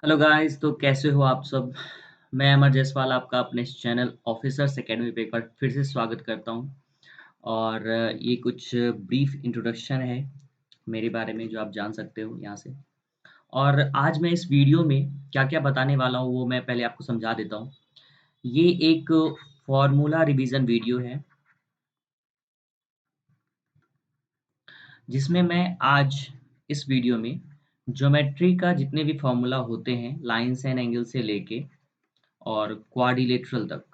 Hello guys, तो कैसे हो आप सब? मैं अमर जायसवाल आपका अपने इस चैनल ऑफिसर्स एकेडमी पे एक बार फिर से स्वागत करता हूँ। और ये कुछ ब्रीफ इंट्रोडक्शन है मेरे बारे में जो आप जान सकते हो यहाँ से। और आज मैं इस वीडियो में क्या-क्या बताने वाला हूँ वो मैं पहले आपको समझा देता हूँ। ये एक फ़ॉर्मूला रिवीजन वीडियो है जिसमें मैं आज इस वीडियो में ज्योमेट्री का जितने भी फ़ॉर्मूला होते हैं लाइन्स एंड एंगल से लेके और क्वाड्रिलेटरल तक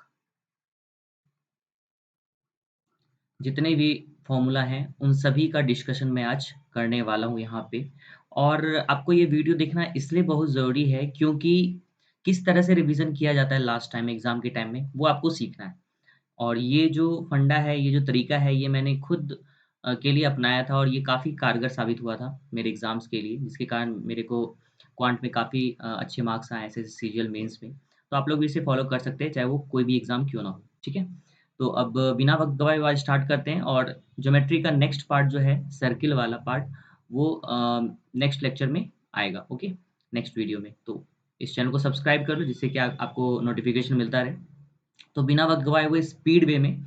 जितने भी फ़ॉर्मूला हैं, उन सभी का डिस्कशन मैं आज करने वाला हूँ यहाँ पे। और आपको ये वीडियो देखना इसलिए बहुत ज़रूरी है क्योंकि किस तरह से रिवीज़न किया जाता है लास्ट टाइम एग्ज़ाम के टाइम में, वो आपको सीखना है। और ये जो फंडा है, ये जो तरीका है, ये मैंने खुद के लिए अपनाया था और ये काफ़ी कारगर साबित हुआ था मेरे एग्ज़ाम्स के लिए, जिसके कारण मेरे को क्वांट में काफ़ी अच्छे मार्क्स आए एसएससी सीजीएल मेंस में। तो आप लोग भी इसे फ़ॉलो कर सकते हैं, चाहे वो कोई भी एग्ज़ाम क्यों ना हो, ठीक है? तो अब बिना वक़्त गवाए हुए आज स्टार्ट करते हैं और ज्योमेट्री का नेक्स्ट पार्ट जो है, सर्किल वाला पार्ट, वो नेक्स्ट लेक्चर में आएगा, ओके? नेक्स्ट वीडियो में। तो इस चैनल को सब्सक्राइब कर लो जिससे कि आपको नोटिफ़िकेशन मिलता रहे। तो बिना वक़्त गवाए हुए स्पीड वे में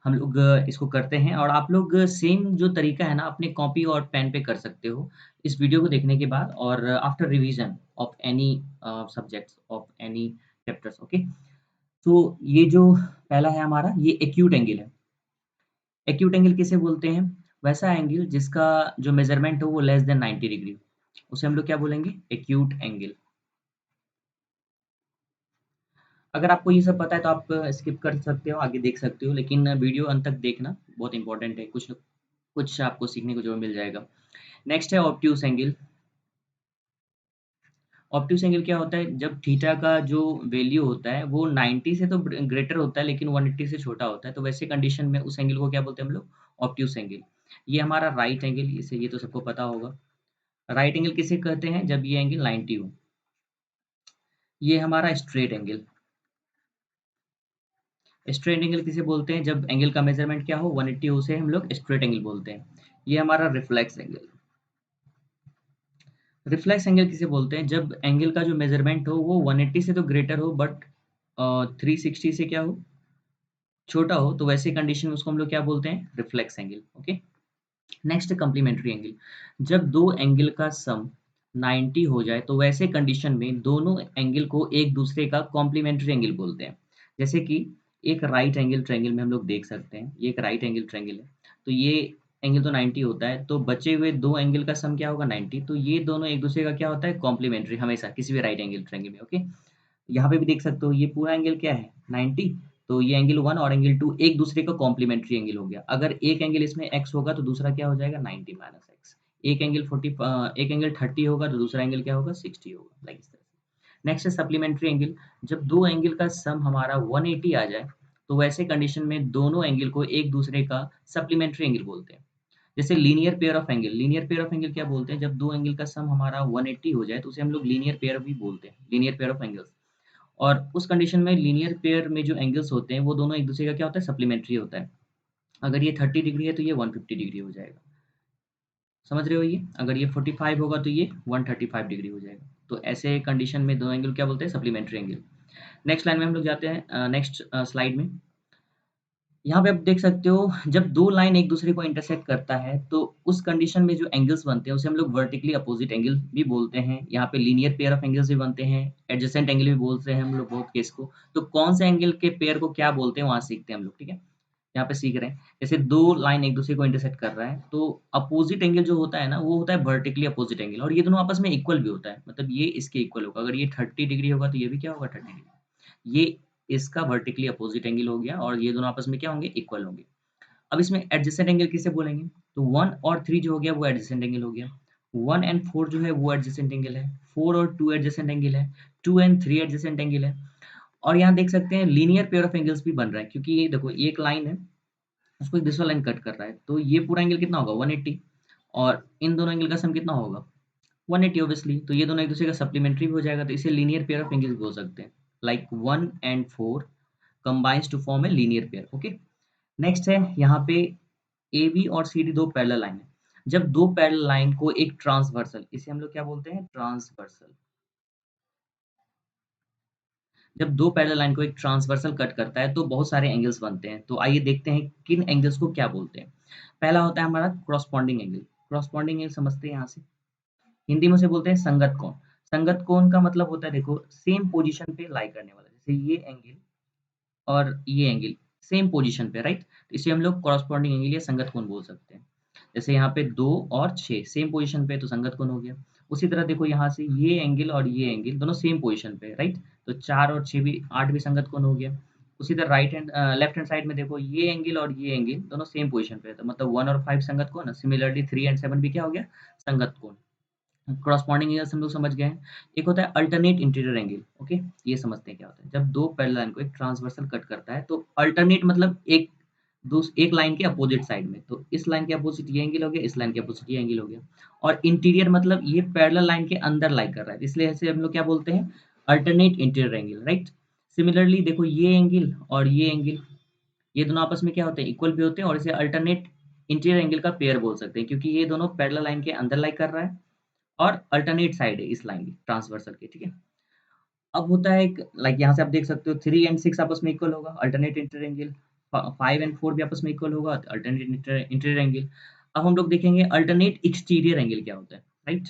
हम लोग इसको करते हैं और आप लोग सेम जो तरीका है ना अपने कॉपी और पेन पे कर सकते हो, इस वीडियो को देखने के बाद और after revision of any subjects of any chapters, okay? तो ये जो पहला है हमारा, ये एक्यूट एंगल है। एक्यूट एंगल किसे बोलते हैं? वैसा एंगल जिसका जो मेज़रमेंट हो वो लेस देन 90 डिग्री, उसे हम लोग क्या बोलेंगे? Acute angle. अगर आपको ये सब पता है तो आप स्किप कर सकते हो, आगे देख सकते हो, लेकिन वीडियो अंत तक देखना बहुत इम्पोर्टेंट है, कुछ कुछ आपको सीखने को ज़रूर मिल जाएगा। नेक्स्ट है ऑब्ट्यूस एंगल। ऑब्ट्यूस एंगल क्या होता है? जब थीटा का जो वैल्यू होता है वो 90 से तो ग्रेटर होता है लेकिन 180 से छोटा होता है, तो वैसे कंडीशन में उस एंगल को क्या बोलते हैं हम लोग? Obtuse angle. ये हमारा राइट एंगल, इसे ये तो सबको पता होगा। राइट एंगल किसे कहते हैं? जब ये एंगल 90 हो। ये हमारा स्ट्रेट एंगल। स्ट्रेट एंगल किसे बोलते हैं? जब एंगल का मेज़रमेंट क्या हो 180 हो, उसे हम लोग स्ट्रेट एंगल बोलते हैं। ये हमारा रिफ्लेक्स एंगल। रिफ्लेक्स एंगल किसे बोलते हैं? जब एंगल का जो मेज़रमेंट हो वो 180 से तो ग्रेटर हो बट 360 से क्या हो? छोटा हो, तो वैसे कंडीशन में उसको हम लोग क्या बोलते हैं? Reflex angle, okay? Next complementary angle. जब 2 एंगल का सम 90 हो जाए तो वैसे कंडीशन में दोनों एंगल को एक दूसरे का कॉम्प्लीमेंट्री एंगल बोलते हैं। जैसे कि एक राइट एंगल ट्रायंगल में हम लोग देख सकते हैं, ये एक राइट एंगल ट्रायंगल है। तो ये एंगल तो 90 होता है, तो बचे हुए 2 एंगल का सम क्या होगा? 90। तो ये दोनों एक दूसरे का क्या होता है? कॉम्प्लीमेंट्री हमेशा किसी भी राइट एंगल ट्रायंगल में, ओके? यहाँ पे भी देख सकते हो ये पूरा एंगल क्या है? 90। तो ये एंगल 1 और एंगल 2 एक दूसरे का कॉम्प्लीमेंट्री एंगल हो गया। अगर एक एंगल इसमें x होगा तो दूसरा क्या हो जाएगा? 90 माइनस x। एक एंगल 30 होगा तो दूसरा एंगल क्या होगा? 60 होगा, लाइक इस तरह से। नेक्स्ट है सप्लीमेंट्री एंगल। जब 2 एंगल का सम हमारा 180 आ जाए, तो वैसे कंडीशन में दोनों एंगल को एक दूसरे का सप्लीमेंट्री एंगल बोलते हैं। जैसे linear pair of angle. Linear pair of angle क्या बोलते हैं? जब 2 एंगल का सम हमारा 180 हो जाए तो उसे हम लोग लीनियर पेयर भी बोलते हैं, लीनियर पेयर ऑफ एंगल्स। और उस कंडीशन में लीनियर पेयर में जो एंगल्स होते हैं वो दोनों एक दूसरे का क्या होता है? सप्लीमेंट्री होता है। अगर ये 30 डिग्री है तो ये 150 डिग्री हो जाएगा। समझ रहे हो ये? अगर ये 45 होगा तो ये 135 डिग्री हो जाएगा। तो ऐसे कंडीशन में दोनों एंगल क्या बोलते हैं? Supplementary angle. नेक्स्ट लाइन में हम लोग जाते हैं नेक्स्ट स्लाइड में। यहाँ पे आप देख सकते हो जब 2 लाइन एक दूसरे को इंटरसेक्ट करता है तो उस कंडीशन में जो एंगल्स बनते हैं उसे हम लोग वर्टिकली अपोजिट एंगल भी बोलते हैं। यहाँ पे लीनियर पेयर ऑफ एंगल्स भी बनते हैं, एडजेसेंट एंगल भी बोलते हैं हम लोग बहुत केस को। तो कौन से एंगल के पेयर को क्या बोलते हैं वहाँ सीखते हैं हम लोग, ठीक है? यहाँ पे सीख रहे हैं। जैसे 2 लाइन एक दूसरे को इंटरसेक्ट कर रहा है तो अपोजिट एंगल जो होता है ना वो होता है वर्टिकली अपोजिट एंगल और ये दोनों आपस में इक्वल भी होता है। मतलब ये इसके इक्वल होगा। अगर ये 30 डिग्री होगा तो ये भी क्या होगा? 30 डिग्री। ये इसका वर्टिकली अपोजिट एंगल हो गया और ये दोनों आपस में क्या होंगे? इक्वल होंगे। अब इसमें एडजेसेंट एंगल किसे बोलेंगे? तो 1 और 3 जो हो गया वो एडजेसेंट एंगल हो गया। 1 एंड 4 जो है वो एडजेसेंट एंगल है। 4 और 2 एडजेसेंट एंगल है। 2 एंड 3 एडजेसेंट एंगल है। और यहाँ देख सकते हैं लीनियर पेयर ऑफ एंगल्स भी बन रहा है क्योंकि ये देखो एक लाइन है, उसको एक दूसरा लाइन कट कर रहा है। तो ये पूरा एंगल कितना होगा? 180 और इन दोनों एंगल का सम कितना होगा? 180 ऑब्वियसली। तो ये दोनों एक दूसरे का सप्लीमेंट्री भी हो जाएगा तो इसे लीनियर पेयर ऑफ एंगल्स बोल सकते हैं। Like 1 and 4 combines to form a linear pair, okay? Next है यहाँ पे एबी और सीडी दो पैरेलल लाइन है। जब दो पैरेलल लाइन को एक ट्रांसवर्सल, इसे हम लोग क्या बोलते हैं? ट्रांसवर्सल। जब दो पैरेलल लाइन को एक ट्रांसवर्सल कट करता है तो बहुत सारे एंगल्स बनते हैं। तो आइए देखते हैं किन एंगल्स को क्या बोलते हैं। पहला होता है हमारा क्रॉसपॉन्डिंग एंगल। क्रॉसपॉन्डिंग एंगल समझते हैं यहाँ से, हिंदी में उसे बोलते हैं संगत कोण। संगत कोण का मतलब होता है, देखो, सेम पोजीशन पे लाई करने वाला, जैसे ये एंगल और ये एंगल सेम पोजीशन पे, राइट? तो इसे हम लोग कॉरस्पॉन्डिंग एंगल या संगत कोण बोल सकते हैं। जैसे यहाँ पे 2 और 6 सेम पोजीशन पे, तो संगत कोण हो गया। उसी तरह देखो यहाँ से ये एंगल और ये एंगल दोनों सेम पोजीशन पे, राइट? तो 4 और 6 भी 8 भी संगत कोण हो गया। उसी तरह लेफ्ट हैंड साइड में देखो ये एंगल और ये एंगल दोनों सेम पोजीशन पे है, तो मतलब 1 और 5 संगत कोण। सिमिलरली 3 एंड 7 भी क्या हो गया? संगत कोण। कॉरस्पॉन्डिंग एंगल्स हम लोग समझ गए हैं। एक होता है अल्टरनेट इंटीरियर एंगल, ओके? ये समझते हैं क्या होता है। जब दो पैरेलल लाइन को एक ट्रांसवर्सल कट करता है तो अल्टरनेट मतलब एक लाइन के अपोजिट साइड में, तो इस लाइन के अपोजिट ये एंगल हो गया, इस लाइन के अपोजिट ये एंगल हो गया। और इंटीरियर मतलब ये पैरेलल लाइन के अंदर लाई कर रहा है, इसलिए ऐसे हम लोग क्या बोलते हैं? Alternate interior angle, right? Similarly देखो ये एंगल और ये एंगल, ये दोनों आपस में क्या होते हैं? इक्वल भी होते हैं, और इसे अल्टरनेट इंटीरियर एंगल का पेयर बोल सकते हैं, क्योंकि ये दोनों पैरेलल लाइन के अंदर लाई कर रहा है और अल्टरनेट साइड है इस लाइन की, ट्रांसवर्सल की, ठीक है? अब होता है एक, लाइक यहाँ से आप देख सकते हो 3 एंड 6 आपस में इक्वल होगा, अल्टरनेट इंटीरियर एंगल। 5 एंड 4 भी आपस में इक्वल होगा, अल्टरनेट इंटीरियर एंगल। अब हम लोग देखेंगे अल्टरनेट एक्सटीरियर एंगल क्या होता है, राइट?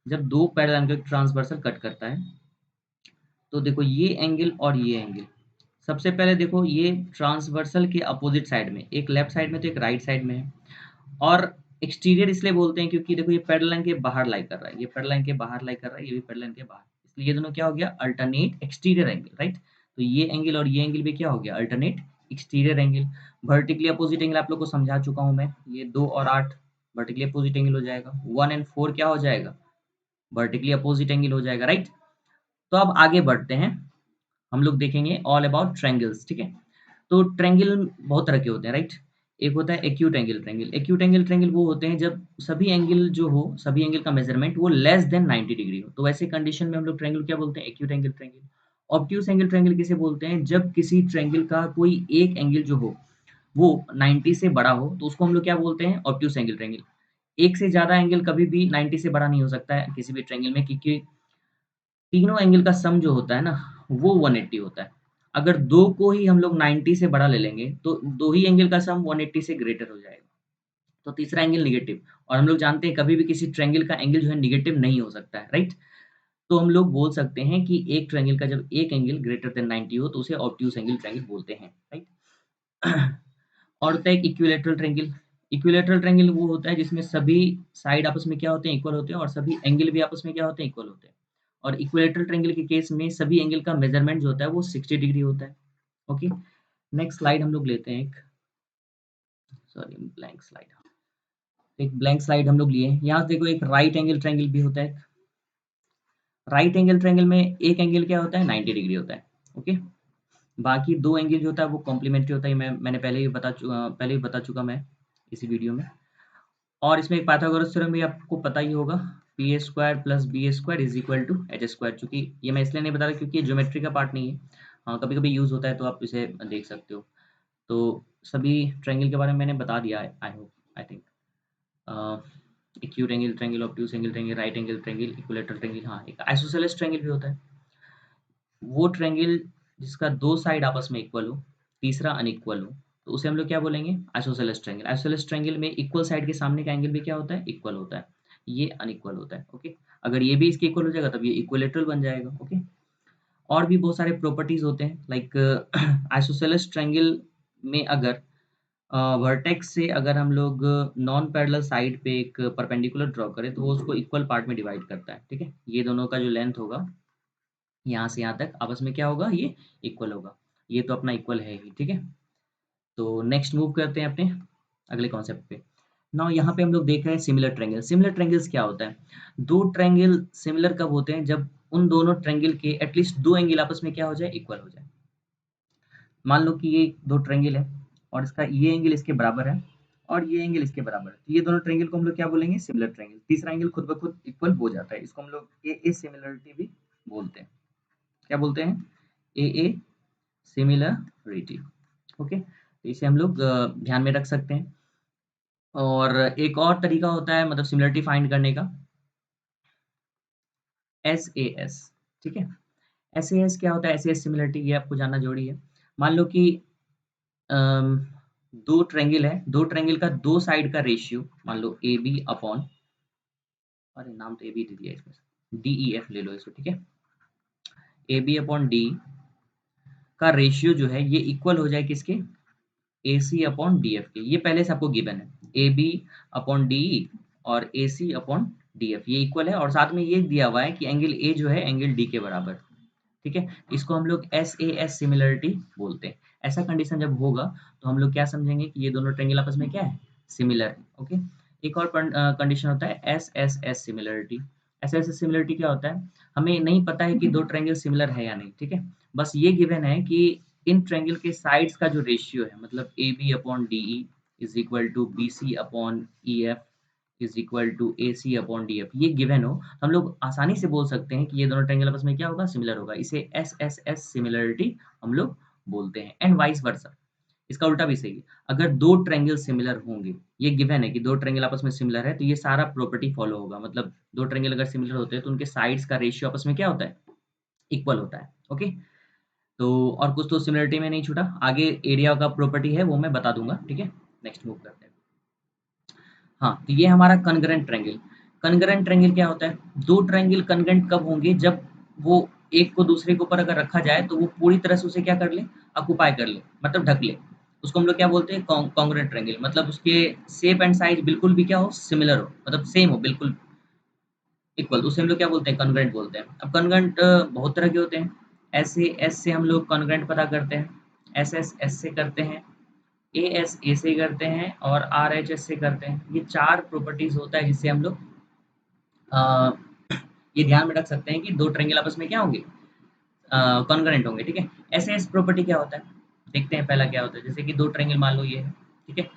जब दो पैरेलल लाइन को एक ट्रांसवर्सल कट करता है तो देखो ये एंगल और ये एंगल, सबसे पहले देखो ये ट्रांसवर्सल के अपोजिट साइड में, एक लेफ्ट साइड में तो एक राइट साइड में है। और एक्सटीरियर इसलिए बोलते हैं क्योंकि देखो ये पैरेलल लाइन के बाहर लाई कर रहा है, ये पैरेलल लाइन के बाहर लाई कर रहा है, ये भी पैरेलल लाइन के बाहर, इसलिए ये दोनों क्या हो गया? Alternate exterior angle, right? तो ये एंगल और ये एंगल भी क्या हो गया? Alternate exterior angle. Vertically opposite angle आप लोग को समझा चुका हूँ मैं, ये 2 और 8 वर्टिकली अपोजिट एंगल हो जाएगा। 1 एंड 4 क्या हो जाएगा? वर्टिकली अपोजिट एंगल हो जाएगा, राइट? तो अब आगे बढ़ते हैं, हम लोग देखेंगे ऑल अबाउट ट्रायंगल्स, ठीक है? तो ट्रायंगल बहुत तरह के होते हैं, राइट? एक होता है acute angle triangle. Acute angle triangle वो होते हैं जब सभी एंगल का मेजरमेंट वो लेस देन 90 डिग्री हो, तो वैसे कंडीशन में हम लोग ट्रायंगल क्या बोलते हैं? Acute angle triangle. Obtuse angle triangle किसे बोलते हैं? जब किसी ट्रायंगल का कोई एक एंगल जो हो वो 90 से बड़ा हो, तो उसको हम लोग क्या बोलते हैं? Obtuse angle triangle. एक से ज्यादा एंगल कभी भी 90 से बड़ा नहीं हो सकता है किसी भी ट्रायंगल में, क्योंकि तीनों एंगल का सम जो होता है ना, वो 180 होता है। अगर दो को ही हम लोग 90 से बड़ा ले लेंगे तो दो ही एंगल का सम 180 से ग्रेटर हो जाएगा, तो तीसरा एंगल निगेटिव। और हम लोग जानते हैं कभी भी किसी ट्रायंगल का एंगल जो है निगेटिव नहीं हो सकता है, राइट? तो हम लोग बोल सकते हैं कि एक ट्रायंगल का जब एक एंगल ग्रेटर देन 90 हो तो उसे ऑब्ट्यूज एंगल ट्रायंगल बोलते हैं, राइट? और होता है एक इक्विलैटरल ट्रायंगल। इक्विलैटरल ट्रायंगल वो होता है जिसमें सभी साइड आपस में क्या होते हैं? इक्वल होते हैं, और सभी एंगल भी आपस में क्या होते हैं? इक्वल होते हैं। और इक्विलैटरल ट्रायंगल के केस में सभी एंगल का मेजरमेंट जो होता है वो 60 डिग्री होता है, ओके? नेक्स्ट स्लाइड हम लोग लेते हैं एक, सॉरी, ब्लैंक स्लाइड। एक ब्लैंक स्लाइड हम लोग लिए, यहाँ देखो एक राइट एंगल ट्रायंगल भी होता है। राइट एंगल ट्रायंगल में एक एंगल क्या होता है? 90 डिग्री होता है, ओके? बाकी दो एंगल जो होता है वो कॉम्प्लीमेंट्री होता है, मैंने पहले ही बता चुका मैं इसी वीडियो में। और इसमें एक पाइथागोरस थ्योरम भी आपको पता ही होगा, P A square plus B A square is equal to H square. चूंकि ये मैं इसलिए नहीं बता रहा क्योंकि ये ज्योमेट्री का पार्ट नहीं है, हाँ कभी कभी यूज होता है तो आप इसे देख सकते हो। तो सभी ट्रायंगल के बारे में मैंने बता दिया है, I hope, I think. Acute angle triangle, obtuse angle triangle, right angle triangle, equilateral triangle, हाँ एक आइसोसेलेस ट्रायंगल भी होता है। वो ट्रायंगल जिसका दो साइड आपस में इक्वल हो, तीसरा अनइक्वल हो, तो उसे हम लोग क्या बोलेंगे? Isosceles triangle. आइसोसेलेस ट्रायंगल में इक्वल साइड के सामने का एंगल भी क्या होता है? इक्वल होता है। ये अनइक्वल होता है, ओके? अगर ये भी इसके इक्वल हो जाएगा तब ये इक्विलैटरल बन जाएगा, ओके? और भी बहुत सारे प्रॉपर्टीज होते हैं, लाइक आइसोसेलेस ट्रायंगल में अगर वर्टेक्स से अगर हम लोग नॉन पैरेलल साइड पे एक परपेंडिकुलर ड्रॉ करें तो वो उसको इक्वल पार्ट में डिवाइड करता है, ठीक है? ये दोनों का जो लेंथ होगा यहाँ से यहाँ तक आपस में क्या होगा? ये इक्वल होगा। ये तो अपना इक्वल है ही, ठीक है? तो नेक्स्ट मूव करते हैं अपने अगले कॉन्सेप्ट पे। नाउ यहाँ पे हम लोग देख रहे हैं सिमिलर ट्रायंगल। सिमिलर ट्रायंगल्स क्या होता है? दो ट्रायंगल सिमिलर कब होते हैं? जब उन दोनों ट्रायंगल के एटलीस्ट दो एंगल आपस में क्या हो जाए? इक्वल हो जाए। मान लो कि ये दो ट्रायंगल है और इसका ये एंगल इसके बराबर है और ये एंगल इसके बराबर है, तो ये दोनों ट्रायंगल को हम लोग क्या बोलेंगे? Similar triangle. तीसरा एंगल खुद ब खुद इक्वल हो जाता है, इसको हम लोग ए सिमिलरिटी भी बोलते हैं। क्या बोलते हैं? ए सिमिलरिटी, ओके? तो इसे हम लोग ध्यान में रख सकते हैं। और एक और तरीका होता है मतलब सिमिलरिटी फाइंड करने का, एस, ठीक है? एसएएस क्या होता है? एसएएस सिमिलरिटी ये आपको जानना ज़रूरी है। मान लो कि अम, 2 ट्रायंगल है, 2 ट्रायंगल का 2 साइड का रेशियो मान लो एबी अपॉन अरे नाम तो एबी दे दिया इसमें डीईएफ ले लो इसको, ठीक है? एबी अपॉन डी का रेशियो जो है ये इक्वल हो जाए किसके? एसी अपॉन डीएफ के। ये पहले से आपको गिवन है। एबी अपॉन डीई और एसी अपॉन डीएफ ये इक्वल है और साथ में ये दिया हुआ है कि एंगल ए जो है एंगल डी के बराबर। ठीक है? इसको हम लोग एसएएस सिमिलरिटी बोलते हैं। ऐसा कंडीशन जब होगा तो हम लोग क्या समझेंगे कि ये दोनों ट्रायंगल आपस में क्या है? सिमिलर है। ओके? एक और कंडीशन होता है एसएसएस सिमिलरिटी। एसएसएस सिमिलरिटी क्या होता है? हमें नहीं पता है कि 2 ट्रायंगल सिमिलर है या नहीं, ठीक है? बस ये गिवन है कि इन ट्रायंगल के साइड्स का जो रेशियो है मतलब AB upon DE is equal to BC upon EF is equal to AC upon DF ये गिवन हो, हम लोग आसानी से बोल सकते हैं कि ये दोनों ट्रायंगल आपस में क्या होगा? सिमिलर होगा। इसे एसएसएस सिमिलरिटी हम लोग बोलते हैं एंड वाइस वर्सा। इसका उल्टा भी सही है। अगर 2 ट्रायंगल सिमिलर होंगे, ये गिवन है कि 2 ट्रायंगल आपस में सिमिलर है, तो ये सारा प्रॉपर्टी फॉलो होगा। मतलब 2 ट्रायंगल अगर सिमिलर होते हैं, तो उनके साइड्स का रेशियो आपस में क्या होता है? इक्वल होता है। ओके? तो और कुछ तो सिमिलरिटी में नहीं छूटा। आगे एरिया का प्रॉपर्टी है, वो मैं बता दूँगा। ठीक है? नेक्स्ट मूव करते हैं। हाँ, तो ये हमारा कॉन्ग्रुएंट ट्रायंगल। कॉन्ग्रुएंट ट्रायंगल क्या होता है? 2 ट्रायंगल कॉन्ग्रुएंट कब होंगे? जब वो एक को दूसरे के ऊपर अगर रखा जाए, तो वो पूरी तरह से उसे क्या कर ले? ऑक्यूपाई कर ले, मतलब ढक ले। उसको हम लोग क्या बोलते हैं? कॉन्ग्रुएंट ट्रायंगल मतलब उसके शेप एंड साइज़ बिल्कुल भी क्या हो? सिमिलर हो, मतलब सेम हो, बिल्कुल इक्वल। तो उसे हम लोग क्या बोलते हैं? कॉन्ग्रुएंट बोलते हैं। अब कॉन्ग्रुएंट बहुत तरह के होते हैं। ऐसे एस से हम लोग कॉन्ग्रुएंट पता करते हैं, एसएस एस से करते हैं, एएस ए से करते हैं और आरएचएस से करते हैं। ये 4 प्रॉपर्टीज़ होता है जिससे हम लोग अ, ये ध्यान में रख सकते हैं कि 2 ट्रायंगल आपस में क्या होंगे? कॉन्ग्रुएंट होंगे, ठीक है? एसएस प्रॉपर्टी क्या होता है? देखते हैं पहला क्या होता है। जैसे कि 2 ट्रायंगल मान लो ये है, ठीक है?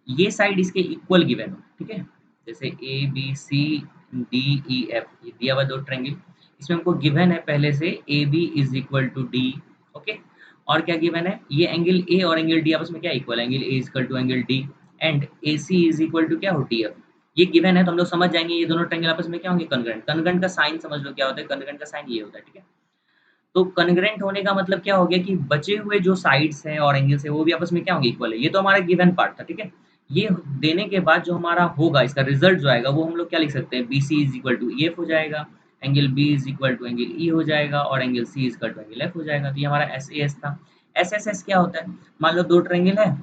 ये साइड इसके इक्वल गिवन हो, ठीक है? जैसे A B C D E F ये दिया हुआ 2 ट्रायंगल, इसमें हमको गिवन है पहले से A B is equal to D. Okay? और क्या गिवन है? ये एंगल ए और एंगल डी आपस में क्या इक्वल है? Angle A is equal to angle D and A C is equal to क्या हो? D F. ये गिवन है तो हम लोग समझ जाएंगे ये दोनों ट्रायंगल आपस में क्या होंगे? कॉन्ग्रुएंट। कॉन्ग्रुएंट का साइन समझ लो क्या होता है? कॉन्ग्रुएंट का साइन ये होता है, ठीक है? तो कॉन्ग्रुएंट होने का मतलब क्या हो गया कि बचे हुए जो साइड्स हैं और एंगल्स हैं वो भी आपस में क्या होंगे? इक्वल है। ये तो हमारा गिवन पार्ट था, ठीक है? ये देने के बाद जो हमारा होगा इसका रिजल्ट जो आएगा वो हम लोग क्या लिख सकते हैं? BC is equal to EF हो जाएगा, angle B is equal to angle E हो जाएगा और angle C is equal to angle F हो जाएगा। तो ये हमारा SAS था। SSS क्या होता है? मान लो 2 ट्रायंगल है,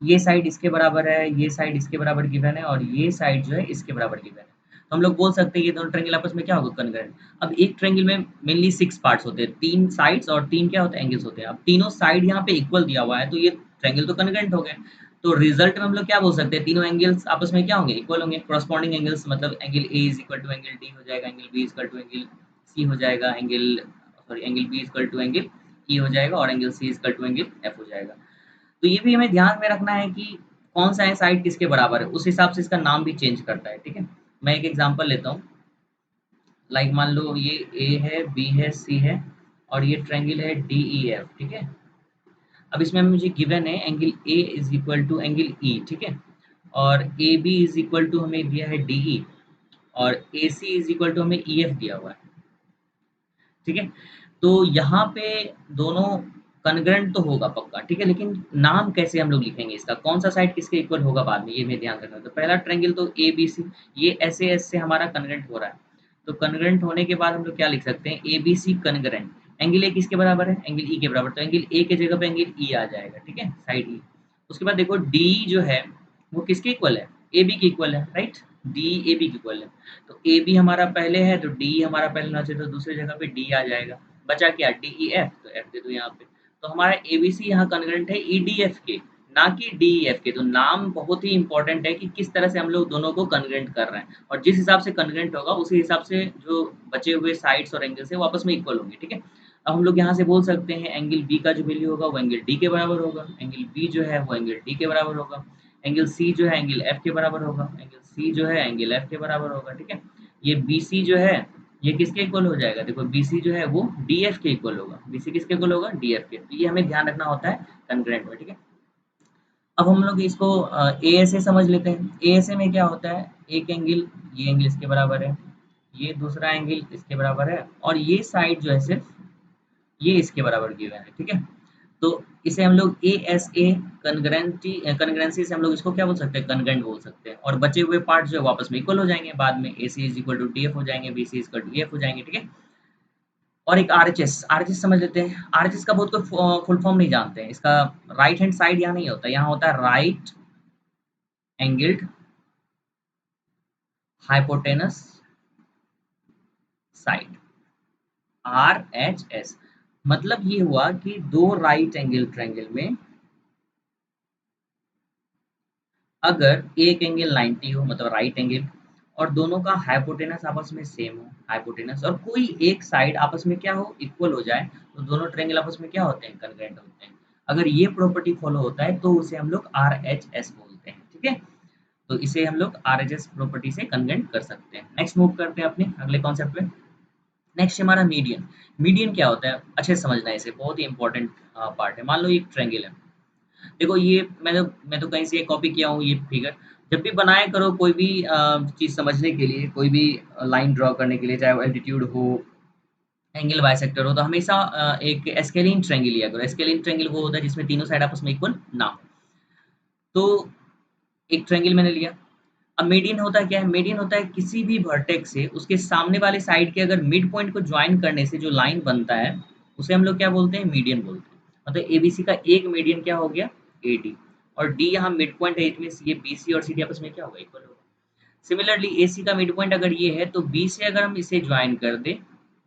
ये साइड इसके बराबर है, ये साइड इसके बराबर गिवन है और ये साइड जो है इसके बराबर गिवन है। तो हम लोग बोल सकते हैं ये दोनों ट्रायंगल आपस में क्या होगा? कॉन्ग्रुएंट। अब एक ट्रायंगल में मेनली 6 पार्ट्स होते हैं, 3 साइड्स और 3 क्या होते हैं? एंगल्स होते हैं। अब तीनों साइड यहाँ पे इक्वल दिया हुआ है, तो ये ट्रायंगल तो कॉन्ग्रुएंट हो गए। तो रिजल्ट में हम लोग क्या बोल सकते हैं? तीनों एंगल्स आपस में क्या होंगे? इक्वल होंगे। कॉरेस्पॉन्डिंग एंगल्स मतलब angle A is equal to angle D हो जाएगा, angle B is equal to angle C हो जाएगा, angle B is equal to angle E हो जाएगा और angle C is equal to angle F हो जाएगा। तो ये भी हमें ध्यान में रखना है कि कौन सा है साइड किसके बराबर है, उस हिसाब से इसका नाम भी चेंज करता है, ठीक है? मैं एक एग्जांपल लेता हूँ। लाइक मान लो ये ए है, बी है, सी है और ये ट्रायंगल है डी ई एफ, ठीक है? अब इसमें मुझे गिवन है angle A is equal to angle E, ठीक है? और A B is equal to हमें दिया है डी ई और A C is equal to हमें ई एफ दिया हुआ है, ठीक है? तो यहाँ पे दोनों कॉन्ग्रुएंट तो होगा पक्का, ठीक है? लेकिन नाम कैसे हम लोग लिखेंगे इसका? कौन सा साइड किसके इक्वल होगा बाद में, ये हमें ध्यान रखना है। तो पहला ट्रायंगल तो एबीसी, ये ऐसे ऐसे हमारा कॉन्ग्रुएंट हो रहा है। तो कॉन्ग्रुएंट होने के बाद हम लोग क्या लिख सकते हैं? ABC congruent. एंगल ए किसके बराबर है? एंगल ई के बराबर। तो एंगल ए की जगह पे एंगल ई आ जाएगा, ठीक है? साइड ई। उसके बाद देखो डी जो है वो किसके इक्वल है? ए बी के इक्वल है, राइट? डी ए बी के इक्वल है। तो ए बी हमारा पहले है तो डी हमारा पहले होना चाहिए, तो दूसरी जगह पे डी आ जाएगा। बचा क्या? डी ई एफ, तो एफ दे दो यहाँ पे। तो हमारा ए बी सी यहाँ कॉन्ग्रुएंट है ई डी एफ के, ना कि डी ई एफ के। तो नाम बहुत ही इंपॉर्टेंट है कि किस तरह से हम लोग दोनों को कॉन्ग्रुएंट कर रहे हैं और जिस हिसाब से कॉन्ग्रुएंट होगा उसी हिसाब से जो बचे हुए साइड्स और एंगल्स है वो आपस में इक्वल होंगे, ठीक है? अब हम लोग यहाँ से बोल सकते हैं एंगल बी का जो वैल्यू होगा वो एंगल डी के बराबर होगा, एंगल बी जो है वो एंगल डी के बराबर होगा, एंगल सी जो है एंगल एफ के बराबर होगा, एंगल सी जो है एंगल एफ के बराबर होगा, ठीक है? ये बी सी जो है ये किसके इक्वल हो जाएगा? देखो बी सी जो है वो डी एफ के इक्वल होगा। बी सी किसके इक्वल होगा? डी एफ के। तो ये हमें ध्यान रखना होता है कॉन्ग्रुएंट में, ठीक है? अब हम लोग इसको ए एस ए समझ लेते हैं। ए एस ए में क्या होता है? एक एंगल, ये एंगल इसके बराबर है, ये दूसरा एंगल इसके बराबर है और ये साइड जो है सिर्फ ये इसके बराबर गिवन है, ठीक है। तो इसे हम लोग ए एस ए कनग्रेंसी से हम लोग इसको क्या बोल सकते हैं, कनग्रेंट बोल सकते हैं। और बचे हुए पार्ट जो है वापस में इक्वल हो जाएंगे बाद में, A C is equal to D F हो जाएंगे, B C is equal to D F हो जाएंगे, ठीक है। और एक आरएचएस समझ लेते हैं। आरएचएस का बहुत कोई फुल फॉर्म नहीं जानते हैं इसका। राइट हैंड साइड यहाँ नहीं होता, यहाँ होता है right angled hypotenuse side, R H S. मतलब ये हुआ कि दो राइट एंगल ट्रायंगल में अगर एक एंगल 90 हो मतलब राइट एंगल, और दोनों का हाइपोटेनस आपस में सेम हो हाइपोटेनस, और कोई एक साइड आपस में क्या हो इक्वल हो जाए, तो दोनों ट्रायंगल आपस में क्या होते हैं, कन्ग्रेंट होते हैं। अगर ये प्रॉपर्टी फॉलो होता है तो उसे हम लोग आर एच एस बोलते हैं, ठीक है। तो इसे हम लोग आर एच एस प्रॉपर्टी से कन्वेंट कर सकते हैं। नेक्स्ट मूव करते हैं अपने अगले कॉन्सेप्ट पे। नेक्स्ट हमारा मीडियन। मीडियन क्या होता है अच्छे से समझना है, इसे बहुत ही इंपॉर्टेंट पार्ट है। मान लो एक ट्रायंगल है, देखो ये मैं तो कहीं से कॉपी किया हूँ ये फिगर। जब भी बनाया करो कोई भी चीज़ समझने के लिए, कोई भी लाइन ड्रॉ करने के लिए, चाहे वो एल्टीट्यूड हो, एंगल बाइसेक्टर हो, तो हमेशा एक एस्केलिन ट्रायंगल लिया करो। एस्केलिन ट्रायंगल वो होता है जिसमें तीनों साइड आपस में इक्वल ना हो। तो एक ट्रायंगल मैंने लिया। अब मीडियन होता है क्या है, मीडियन होता है किसी भी वर्टेक्स से उसके सामने वाले साइड के अगर मिड पॉइंट को ज्वाइन करने से जो लाइन बनता है, उसे हम लोग क्या बोलते हैं, मीडियन बोलते हैं। मतलब एबीसी का एक मीडियन क्या हो गया, एडी। और डी यहाँ मिड पॉइंट है, इसमें ये बीसी और सीडी आपस में क्या होगा, इक्वल होगा। सिमिलरली एसी का मिड पॉइंट अगर ये है तो बी से अगर हम इसे ज्वाइन कर दे,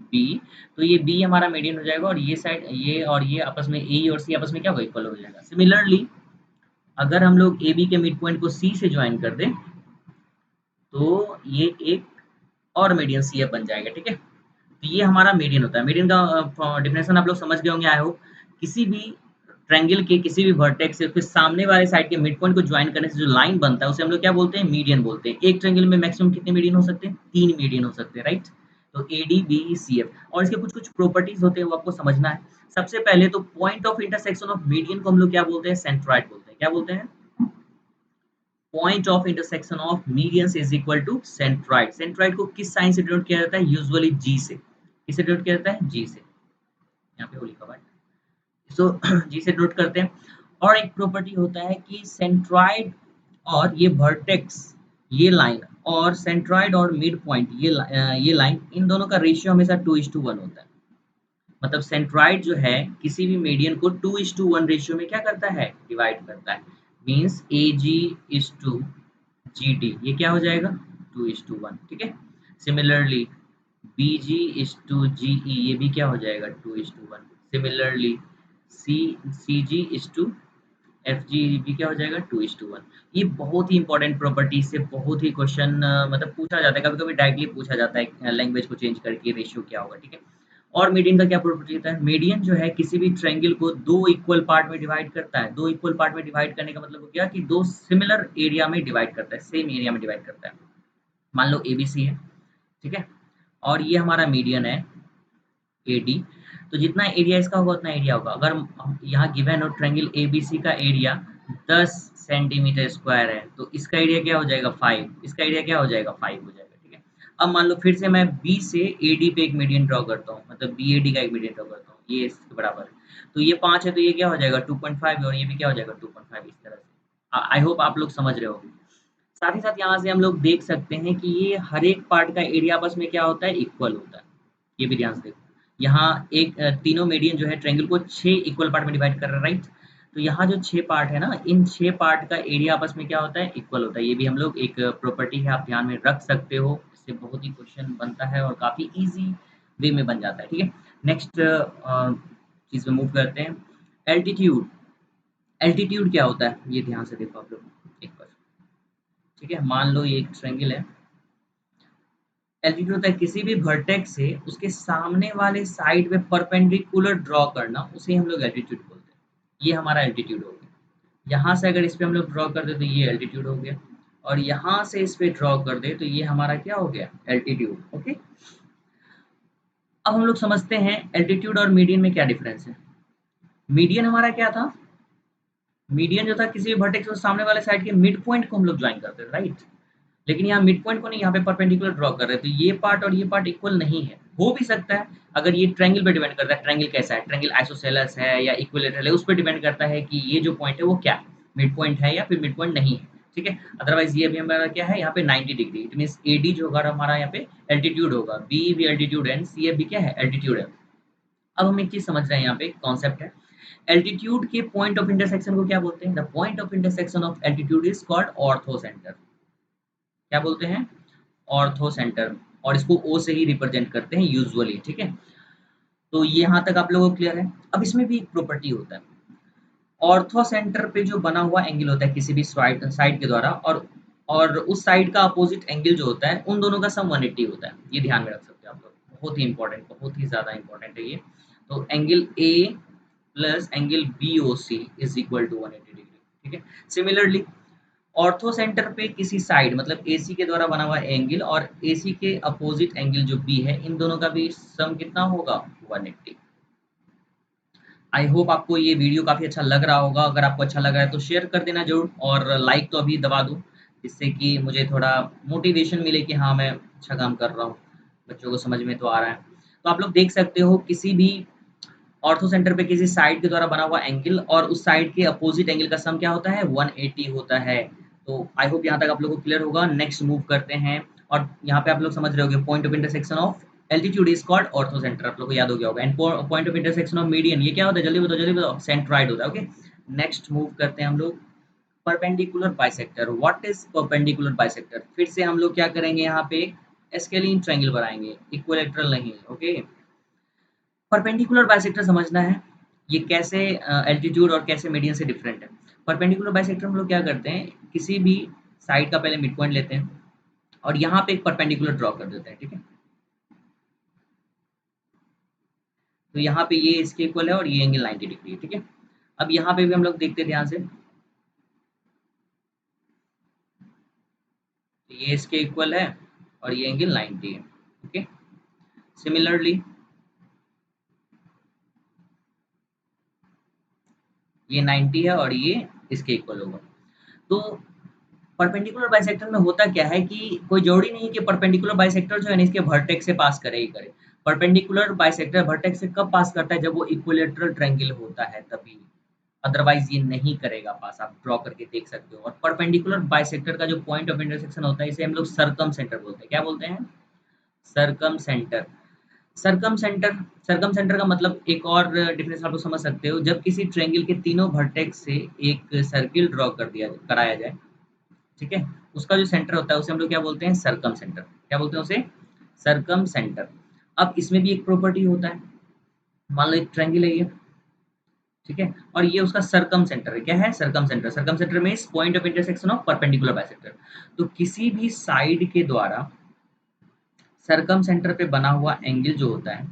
बी, तो ये बी हमारा मीडियन हो जाएगा, और ये साइड ये और ये आपस में ए और सी आपस में क्या होगा, इक्वल हो जाएगा। सिमिलरली अगर हम लोग ए बी के मिड पॉइंट को सी से ज्वाइन कर दें, तो ये एक और मीडियन सी एफ बन जाएगा, ठीक है। तो ये हमारा मीडियन होता है। मीडियन का डेफिनेशन आप लोग समझ गए होंगे आई होप। किसी भी ट्रायंगल के किसी भी वर्टेक्स से फिर सामने वाले साइड के मिड पॉइंट को ज्वाइन करने से जो लाइन बनता है उसे हम लोग क्या बोलते हैं, मीडियन बोलते हैं। एक ट्रायंगल में मैक्सिमम कितने मीडियन हो सकते हैं, 3 मीडियन हो सकते हैं, राइट। तो A D B C F, और इसके कुछ कुछ प्रॉपर्टीज होते हैं वो आपको समझना है। सबसे पहले तो point of intersection of median को हम लोग क्या बोलते हैं, सेंट्रॉइड बोलते हैं। क्या बोलते हैं, point of intersection of medians is equal to centroid. Centroid को किस साइन से डिनोट किया जाता है, यूजुअली जी से। किससे डिनोट किया जाता है, जी से। यहाँ पे वो लिखा हुआ है, इसको जी से डिनोट करते हैं। और एक प्रॉपर्टी होता है कि सेंट्रॉइड और ये वर्टेक्स, ये लाइन, और सेंट्रॉइड और मिड पॉइंट ये लाइन, इन दोनों का रेशियो हमेशा 2:1 होता है। मतलब सेंट्रॉइड जो है किसी भी मीडियन को 2:1 रेशियो में क्या करता है, डिवाइड करता है। Means A G is to G D, ये क्या हो जाएगा, 2:1, ठीक है। Similarly B G is to G E, ये भी क्या हो जाएगा, 2:1। Similarly C G is to F G भी क्या हो जाएगा, 2:1। ये बहुत ही इंपॉर्टेंट प्रॉपर्टी से बहुत ही क्वेश्चन मतलब पूछा जाता है, कभी कभी डायरेक्टली पूछा जाता है लैंग्वेज को चेंज करके रेशियो क्या होगा, ठीक है। और मीडियन का क्या प्रॉपर्टी होता है, मीडियन जो है किसी भी ट्रायंगल को दो इक्वल पार्ट में डिवाइड करता है। दो इक्वल पार्ट में डिवाइड करने का मतलब हो गया कि दो सिमिलर एरिया में डिवाइड करता है, सेम एरिया में डिवाइड करता है। मान लो एबीसी है, ठीक है, और ये हमारा मीडियन है एडी। तो जितना एरिया इसका होगा उतना एरिया होगा। अगर यहाँ गिवन हो ट्रायंगल एबीसी का एरिया 10 सेंटीमीटर स्क्वायर है, तो इसका एरिया क्या हो जाएगा, 5। इसका एरिया क्या हो जाएगा, 5 हो जाएगा, ठीक है। अब मान लो फिर से मैं बी से एडी पे एक मीडियन ड्रॉ करता हूँ, मतलब बी एडी का एक मीडियन ड्रॉ करता हूँ, ये इसके बराबर है। तो ये 5 है, तो ये क्या हो जाएगा, 2.5, और ये भी क्या हो जाएगा, 2.5, इस तरह से। आई होप आप लोग समझ रहे हो। साथ ही साथ यहाँ से हम लोग देख सकते हैं कि ये हर एक पार्ट का एरिया आपस में क्या होता है, इक्वल होता है। ये भी ध्यान से देखो। यहाँ एक तीनों मीडियन जो है ट्रायंगल को 6 इक्वल पार्ट में डिवाइड कर रहा है, राइट। तो यहाँ जो 6 पार्ट है ना, इन 6 पार्ट का एरिया आपस में क्या होता है, इक्वल होता है। ये भी हम लोग एक प्रॉपर्टी है, आप ध्यान में रख सकते हो। इससे बहुत ही क्वेश्चन बनता है और काफ़ी ईज़ी वे में बन जाता है, ठीक है। नेक्स्ट चीज़ में मूव करते हैं, एल्टीट्यूड। एल्टीट्यूड क्या होता है, ये ध्यान से देखो आप लोग एक बार, ठीक है। मान लो ये एक ट्रायंगल है, एल्टीट्यूड होता है किसी भी वर्टेक्स से उसके सामने वाले साइड में परपेंडिकुलर ड्रॉ करना, उसे हम लोग एल्टीट्यूड बोलते हैं। ये हमारा एल्टीट्यूड हो गया। यहाँ से अगर इस पे हम लोग ड्रॉ कर दे तो ये एल्टीट्यूड हो गया, और यहाँ से इस पे ड्रॉ कर दे तो ये हमारा क्या हो गया, एल्टीट्यूड, ओके। अब हम लोग समझते हैं एल्टीट्यूड और मीडियन में क्या डिफरेंस है। मीडियन हमारा क्या था, मीडियन जो था किसी भी वर्टेक्स और सामने वाले साइड के मिड पॉइंट को हम लोग ज्वाइन करते थे, राइट। लेकिन यहाँ मिड पॉइंट को नहीं, यहाँ पे परपेंडिकुलर ड्रॉ कर रहे हैं, तो ये पार्ट और ये पार्ट इक्वल नहीं है। हो भी सकता है, अगर ये ट्रायंगल पे डिपेंड करता है, ट्रायंगल कैसा है, ट्रायंगल आइसोसेलेस है या इक्विलैटरल है, उस पे डिपेंड करता है कि ये जो पॉइंट है वो क्या है, मिड पॉइंट है या फिर मिड पॉइंट नहीं है, ठीक है। अदरवाइज ये अभी हमारा क्या है, यहाँ पे 90 डिग्री, इट मीन्स AD जो होगा हमारा यहाँ पे एल्टीट्यूड होगा, B भी एल्टीट्यूड है, CF भी क्या है, एल्टीट्यूड है। अब हम एक चीज समझ रहे हैं, यहाँ पे कॉन्सेप्ट है, एल्टीट्यूड के पॉइंट ऑफ इंटरसेक्शन को क्या बोलते हैं, the point of intersection of altitude is called ortho centre. क्या बोलते हैं, ऑर्थो सेंटर, और इसको O से ही रिप्रेजेंट करते हैं यूजुअली, ठीक है। तो ये यहाँ तक आप लोगों को क्लियर है। अब इसमें भी एक प्रॉपर्टी होता है, ऑर्थो सेंटर पे जो बना हुआ एंगल होता है किसी भी साइड साइड के द्वारा, और उस साइड का अपोजिट एंगल जो होता है, उन दोनों का सम 180 होता है, ये ध्यान में रख सकते हो आप लोग, बहुत ही इंपॉर्टेंट, बहुत ही ज़्यादा इंपॉर्टेंट है ये। तो angle A plus angle B O C is equal to 180 degree, ठीक है। सिमिलरली ऑर्थो सेंटर पे किसी साइड मतलब AC के द्वारा बना हुआ एंगल और AC के अपोजिट एंगल जो B है, इन दोनों का भी सम कितना होगा, 180। आई होप आपको ये वीडियो काफ़ी अच्छा लग रहा होगा, अगर आपको अच्छा लग रहा है तो शेयर कर देना जरूर, और लाइक तो अभी दबा दूँ, जिससे कि मुझे थोड़ा मोटिवेशन मिले कि हाँ मैं अच्छा काम कर रहा हूँ, बच्चों को समझ में तो आ रहा है। तो आप लोग देख सकते हो किसी भी ऑर्थो सेंटर पे किसी साइड के द्वारा बना हुआ एंगल और उस साइड के अपोजिट एंगल का सम क्या होता है, 180 होता है। तो आई होप यहाँ तक आप लोगों को क्लियर होगा। नेक्स्ट मूव करते हैं, और यहाँ पे आप लोग समझ रहे होंगे point of intersection of altitude is called ortho centre, आप लोग को याद हो गया होगा। And point of intersection of median ये क्या होता है, जल्दी बताओ, सेंट्रॉइड होता है। ओके, नेक्स्ट मूव करते हैं हम लोग, perpendicular bisector. What is perpendicular bisector, फिर से हम लोग क्या करेंगे, यहाँ पे स्केलिन ट्रायंगल बनाएंगे, इक्विलैटरल नहीं, ओके। परपेंडिकुलर बाइसेक्टर समझना है, ये कैसे एल्टीट्यूड और कैसे मीडियन से डिफरेंट है। परपेंडिकुलर बाइसेक्टर हम लोग क्या करते हैं, किसी भी साइड का पहले मिड पॉइंट लेते हैं और यहाँ पे एक परपेंडिकुलर ड्रॉ कर देते हैं, ठीक है। तो यहाँ पे ये इसके इक्वल है और ये एंगल 90 डिग्री है, ठीक है। अब यहाँ पे भी हम लोग देखते हैं ध्यान से, तो ये इसके इक्वल है और ये एंगल 90 है, ओके। सिमिलरली ये 90 है और ये इसके इक्वल होगा। तो परपेंडिकुलर बाइसेक्टर में होता क्या है कि कोई जरूरी नहीं कि परपेंडिकुलर बाइसेक्टर जो है ना इसके वर्टेक्स से पास करे ही करे। परपेंडिकुलर बाइसेक्टर वर्टेक्स से कब पास करता है, जब वो इक्विलैटरल ट्रायंगल होता है तभी, अदरवाइज ये नहीं करेगा पास, आप ड्रॉ करके देख सकते हो। और परपेंडिकुलर बाइसेक्टर का जो पॉइंट ऑफ इंटरसेक्शन होता है इसे हम लोग सरकम सेंटर बोलते हैं। क्या बोलते हैं, सरकम सेंटर। सरकम सेंटर, सरकम सेंटर का मतलब एक और डिफरेंस आप लोग समझ सकते हो, जब किसी ट्रायंगल के तीनों वर्टेक्स से एक सर्किल ड्रॉ कर दिया कराया जाए, ठीक है, उसका जो सेंटर होता है उसे हम लोग क्या बोलते हैं, सरकम सेंटर। क्या बोलते हैं उसे, सरकम सेंटर। अब इसमें भी एक प्रॉपर्टी होता है, मान लो एक ट्रायंगल है ये, ठीक है, और ये उसका सरकम सेंटर है। क्या है, सरकम सेंटर। सरकम सेंटर में point of intersection of perpendicular bisector. तो किसी भी साइड के द्वारा सरकम सेंटर पे बना हुआ एंगल जो होता है,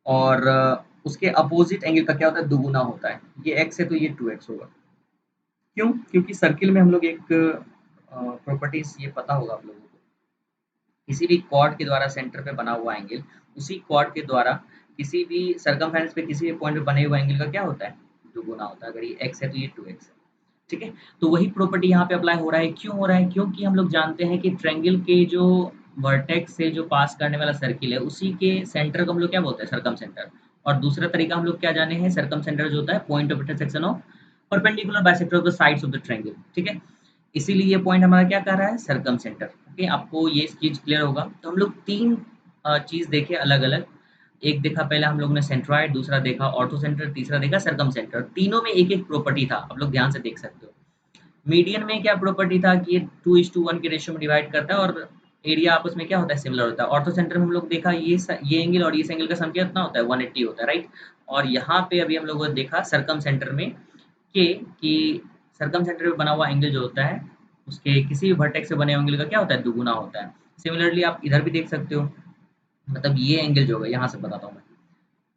और उसके अपोजिट एंगल का क्या होता है, दुगुना होता है। ये x है तो ये 2x होगा। क्यों, क्योंकि सर्किल में हम लोग एक प्रॉपर्टीज ये पता होगा आप लोगों को, किसी भी कॉर्ड के द्वारा सेंटर पे बना हुआ एंगल, उसी कॉर्ड के द्वारा किसी भी सरकमफ्रेंस पे किसी भी पॉइंट पे बने हुए एंगल का क्या होता है, दुगुना होता है। अगर ये x है तो ये 2x है, ठीक है। तो वही प्रॉपर्टी यहाँ पे अप्लाई हो रहा है। क्यों हो रहा है, क्योंकि हम लोग जानते हैं कि ट्रायंगल के जो वर्टेक्स से जो पास करने वाला सर्किल है उसी के सेंटर को हम लोग क्या बोलते हैं, सरकम सेंटर। और दूसरा तरीका हम लोग क्या जाने हैं, सरकम सेंटर जो होता है point of intersection of perpendicular bisector of the sides of the triangle, ठीक है। इसीलिए ये पॉइंट हमारा क्या कर रहा है, सरकम सेंटर, ओके। आपको ये चीज क्लियर होगा। तो हम लोग तीन चीज देखे अलग अलग, एक देखा पहले हम लोग ने सेंट्रॉइड, दूसरा देखा ऑर्थो सेंटर, तीसरा देखा सरकम सेंटर। तीनों में एक एक प्रॉपर्टी था, आप लोग ध्यान से देख सकते हो। मीडियन में क्या प्रॉपर्टी था कि ये 2:1 के रेशियो में डिवाइड करता है और एरिया आपस में क्या होता है, सिमिलर होता है। ऑर्थो सेंटर में हम लोग देखा ये एंगल और इस एंगल का सम कितना होता है, 180 होता है, राइट। और यहाँ पे अभी हम लोगों ने देखा सरकम सेंटर में कि सरकम सेंटर में बना हुआ एंगल जो होता है उसके किसी भी वर्टेक्स से बने एंगल का क्या होता है, दुगुना होता है। सिमिलरली आप इधर भी देख सकते हो, मतलब ये एंगल जो होगा, यहाँ से बताता हूँ मैं,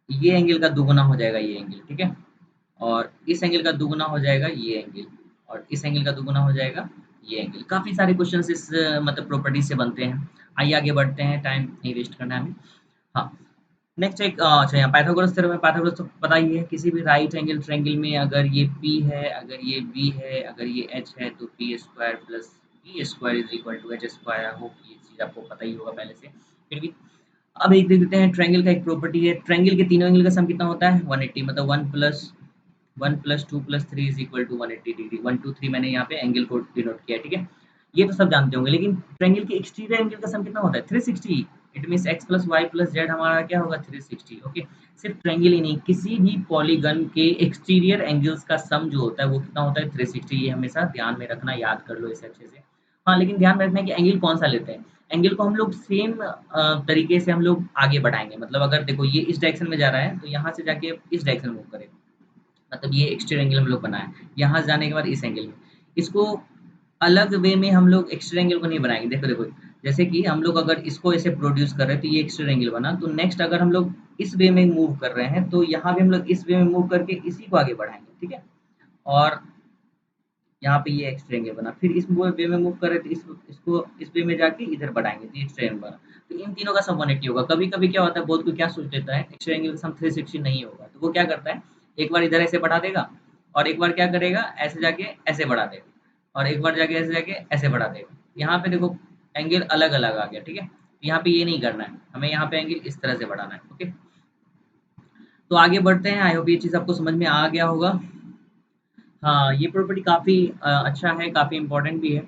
ये एंगल का दुगुना हो जाएगा ये एंगल, ठीक है। और इस एंगल का दुगुना हो जाएगा ये एंगल, और इस एंगल का दुगुना हो जाएगा ये एंगल। काफ़ी सारे क्वेश्चंस इस मतलब प्रॉपर्टी से बनते हैं। आइए आगे बढ़ते हैं, टाइम नहीं वेस्ट करना है हमें। हाँ, नेक्स्ट एक अच्छा, यहाँ पाइथागोरस थ्योरम है। पाइथागोरस तो पता ही है, किसी भी राइट एंगल ट्रायंगल में अगर ये P है, अगर ये B है, अगर ये H है, तो P² plus E square is equal to H square. I hope ये चीज़ आपको पता ही होगा पहले से, फिर भी अब एक देख लेते हैं। ट्रायंगल का एक प्रॉपर्टी है, ट्रायंगल के तीनों एंगल का सम कितना होता है 180, मतलब 1 + 2 + 3 इज इक्वल टू 180 डिग्री। 1 2 3 मैंने यहाँ पे एंगल को डिनोट किया है, ठीक है। ये तो सब जानते होंगे, लेकिन ट्रायंगल के एक्सटीरियर एंगल का सम कितना होता है 360। It means x + y + z हमारा क्या होगा 360। ओके, सिर्फ ट्रायंगल ही नहीं, किसी भी पॉलीगन के एक्सटीरियर एंगल्स का सम जो होता है वो कितना होता है 360। ये हमेशा ध्यान में रखना, याद कर लो इसे अच्छे से। हाँ, लेकिन ध्यान में रखना है कि एंगल कौन सा लेते हैं। एंगल को हम लोग सेम तरीके से हम लोग आगे बढ़ाएंगे। मतलब अगर देखो ये इस डायरेक्शन में जा रहा है तो यहाँ से जाके इस डायरेक्शन में मूव करेगा, मतलब ये एक्सट्रा एंगल हम लोग बनाए, यहाँ से जाने के बाद इस एंगल में, इसको अलग वे में हम लोग एक्स्ट्रा एंगल को नहीं बनाएंगे। देखो देखो, जैसे कि हम लोग अगर इसको ऐसे प्रोड्यूस कर रहे हैं तो ये एक्स्ट्रा एंगल बना, तो नेक्स्ट अगर हम लोग इस वे में मूव कर रहे हैं तो यहाँ भी हम लोग इस वे में मूव करके इसी को आगे बढ़ाएंगे, ठीक है। और यहाँ पे ये एक्स्ट्रा एंगल बना, फिर इस वे में मूव कर रहे थे, इसको इस वे में जाके इधर बढ़ाएंगे तो एक्स्ट्रा एंगल बना। तो इन तीनों का सम 180 होगा। कभी कभी क्या होता है, बहुत कोई क्या सोच लेता है एक्स्ट्रा एंगल का सम 360 नहीं होगा, तो वो क्या करता है, एक बार इधर ऐसे बढ़ा देगा और एक बार क्या करेगा ऐसे जाके ऐसे बढ़ा देगा, और एक बार जाके ऐसे जाके ऐसे बढ़ा देगा। यहाँ पे देखो एंगल अलग अलग आ गया, ठीक है। यहाँ पे ये नहीं करना है हमें, यहाँ पे एंगल इस तरह से बढ़ाना है। ओके, तो आगे बढ़ते हैं। आई होप ये चीज़ आपको समझ में आ गया होगा। हाँ, ये प्रॉपर्टी काफ़ी अच्छा है, काफ़ी इम्पोर्टेंट भी है।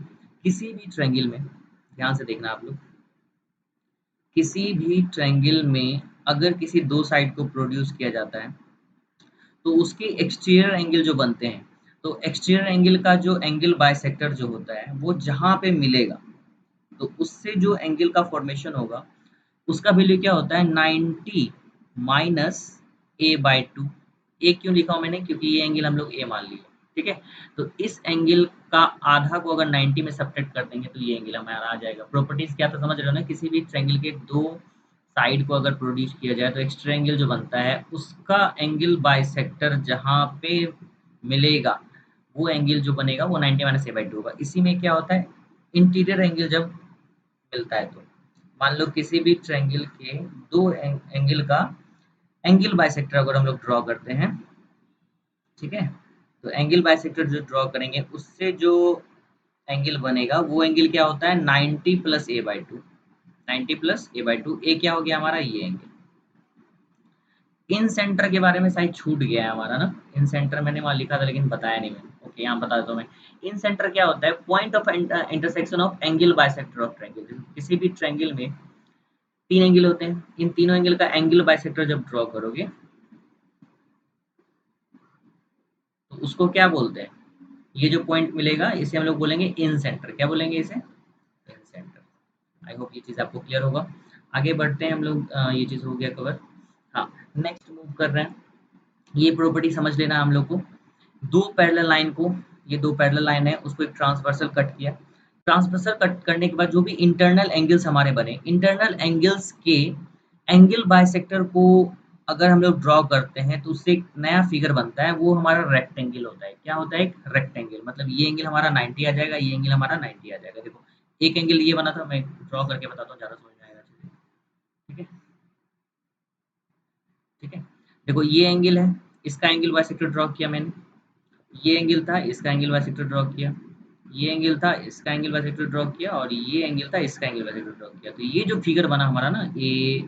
किसी भी ट्रायंगल में, ध्यान से देखना आप लोग, किसी भी ट्रायंगल में अगर किसी दो साइड को प्रोड्यूस किया जाता है तो उसके एक्सटीरियर एंगल जो बनते हैं, तो एक्सटीरियर एंगल का जो एंगल बाइसेक्टर जो होता है वो जहाँ पे मिलेगा तो उससे जो एंगल का फॉर्मेशन होगा उसका वैल्यू क्या होता है 90 माइनस a/2। ए क्यों लिखा हूँ मैंने, क्योंकि ये एंगल हम लोग ए मान लिए, ठीक है। तो इस एंगल का आधा को अगर 90 में सब्ट्रैक्ट कर देंगे तो ये एंगल हमारा आ जाएगा। प्रॉपर्टीज क्या, तो समझ रहे हो ना, किसी भी ट्रायंगल के दो साइड को अगर प्रोड्यूस किया जाए तो एक्स्ट्रा एंगल जो बनता है उसका एंगल बाइसेक्टर जहाँ पे मिलेगा वो एंगल जो बनेगा वो 90 माइनस a/2 होगा। इसी में क्या होता है, इंटीरियर एंगल जब मिलता है तो मान लो किसी भी ट्रायंगल के दो एंगल का एंगल बाइसेक्टर अगर हम लोग ड्रॉ करते हैं, ठीक है, तो एंगल बाइसेक्टर जो ड्रॉ करेंगे उससे जो एंगल बनेगा वो एंगल क्या होता है 90 + a/2। 90 + a/2, ए क्या हो गया हमारा ये एंगल। इन सेंटर के बारे में शायद छूट गया है हमारा ना, इन सेंटर मैंने वहाँ लिखा था लेकिन बताया नहीं मैंने। ओके, यहाँ बता देता हूँ मैं। इन सेंटर क्या होता है, point of intersection of angle bisector of triangle. किसी भी ट्रायंगल में तीन एंगल होते हैं, इन तीनों एंगल का एंगल बाइसेक्टर जब ड्रॉ करोगे तो उसको क्या बोलते हैं, ये जो पॉइंट मिलेगा इसे हम लोग बोलेंगे इन सेंटर। क्या बोलेंगे इसे, इन सेंटर। आई होप ये चीज़ आपको क्लियर होगा। आगे बढ़ते हैं हम लोग, ये चीज़ हो गया कवर। हाँ, नेक्स्ट मूव कर रहे हैं। ये प्रॉपर्टी समझ लेना हम लोग को, दो पैरेलल लाइन को, ये दो पैरेलल लाइन है उसको एक ट्रांसवर्सल कट किया। ट्रांसवर्सल कट करने के बाद जो भी इंटरनल एंगल्स हमारे बने, इंटरनल एंगल्स के एंगल बाइसेक्टर को अगर हम लोग ड्रॉ करते हैं तो उससे एक नया फिगर बनता है, वो हमारा रेक्टेंगल होता है। क्या होता है, एक रेक्टेंगल। मतलब ये एंगल हमारा 90 आ जाएगा, ये एंगल हमारा 90 आ जाएगा। देखो एक एंगल ये बना था, मैं ड्रॉ करके बताता हूँ ज़्यादा समझ में आएगा चीज़ें, ठीक है। ठीक है, देखो ये एंगल है, इसका एंगल बाइसेक्टर ड्रॉ किया मैंने, ये एंगल था, इसका एंगल बाइसेक्टर ड्रॉ किया, ये एंगल था, इसका एंगल बाइसेक्टर ड्रॉ किया, और ये एंगल था, इसका एंगल बाइसेक्टर ड्रॉ किया। तो ये जो फिगर बना हमारा ना A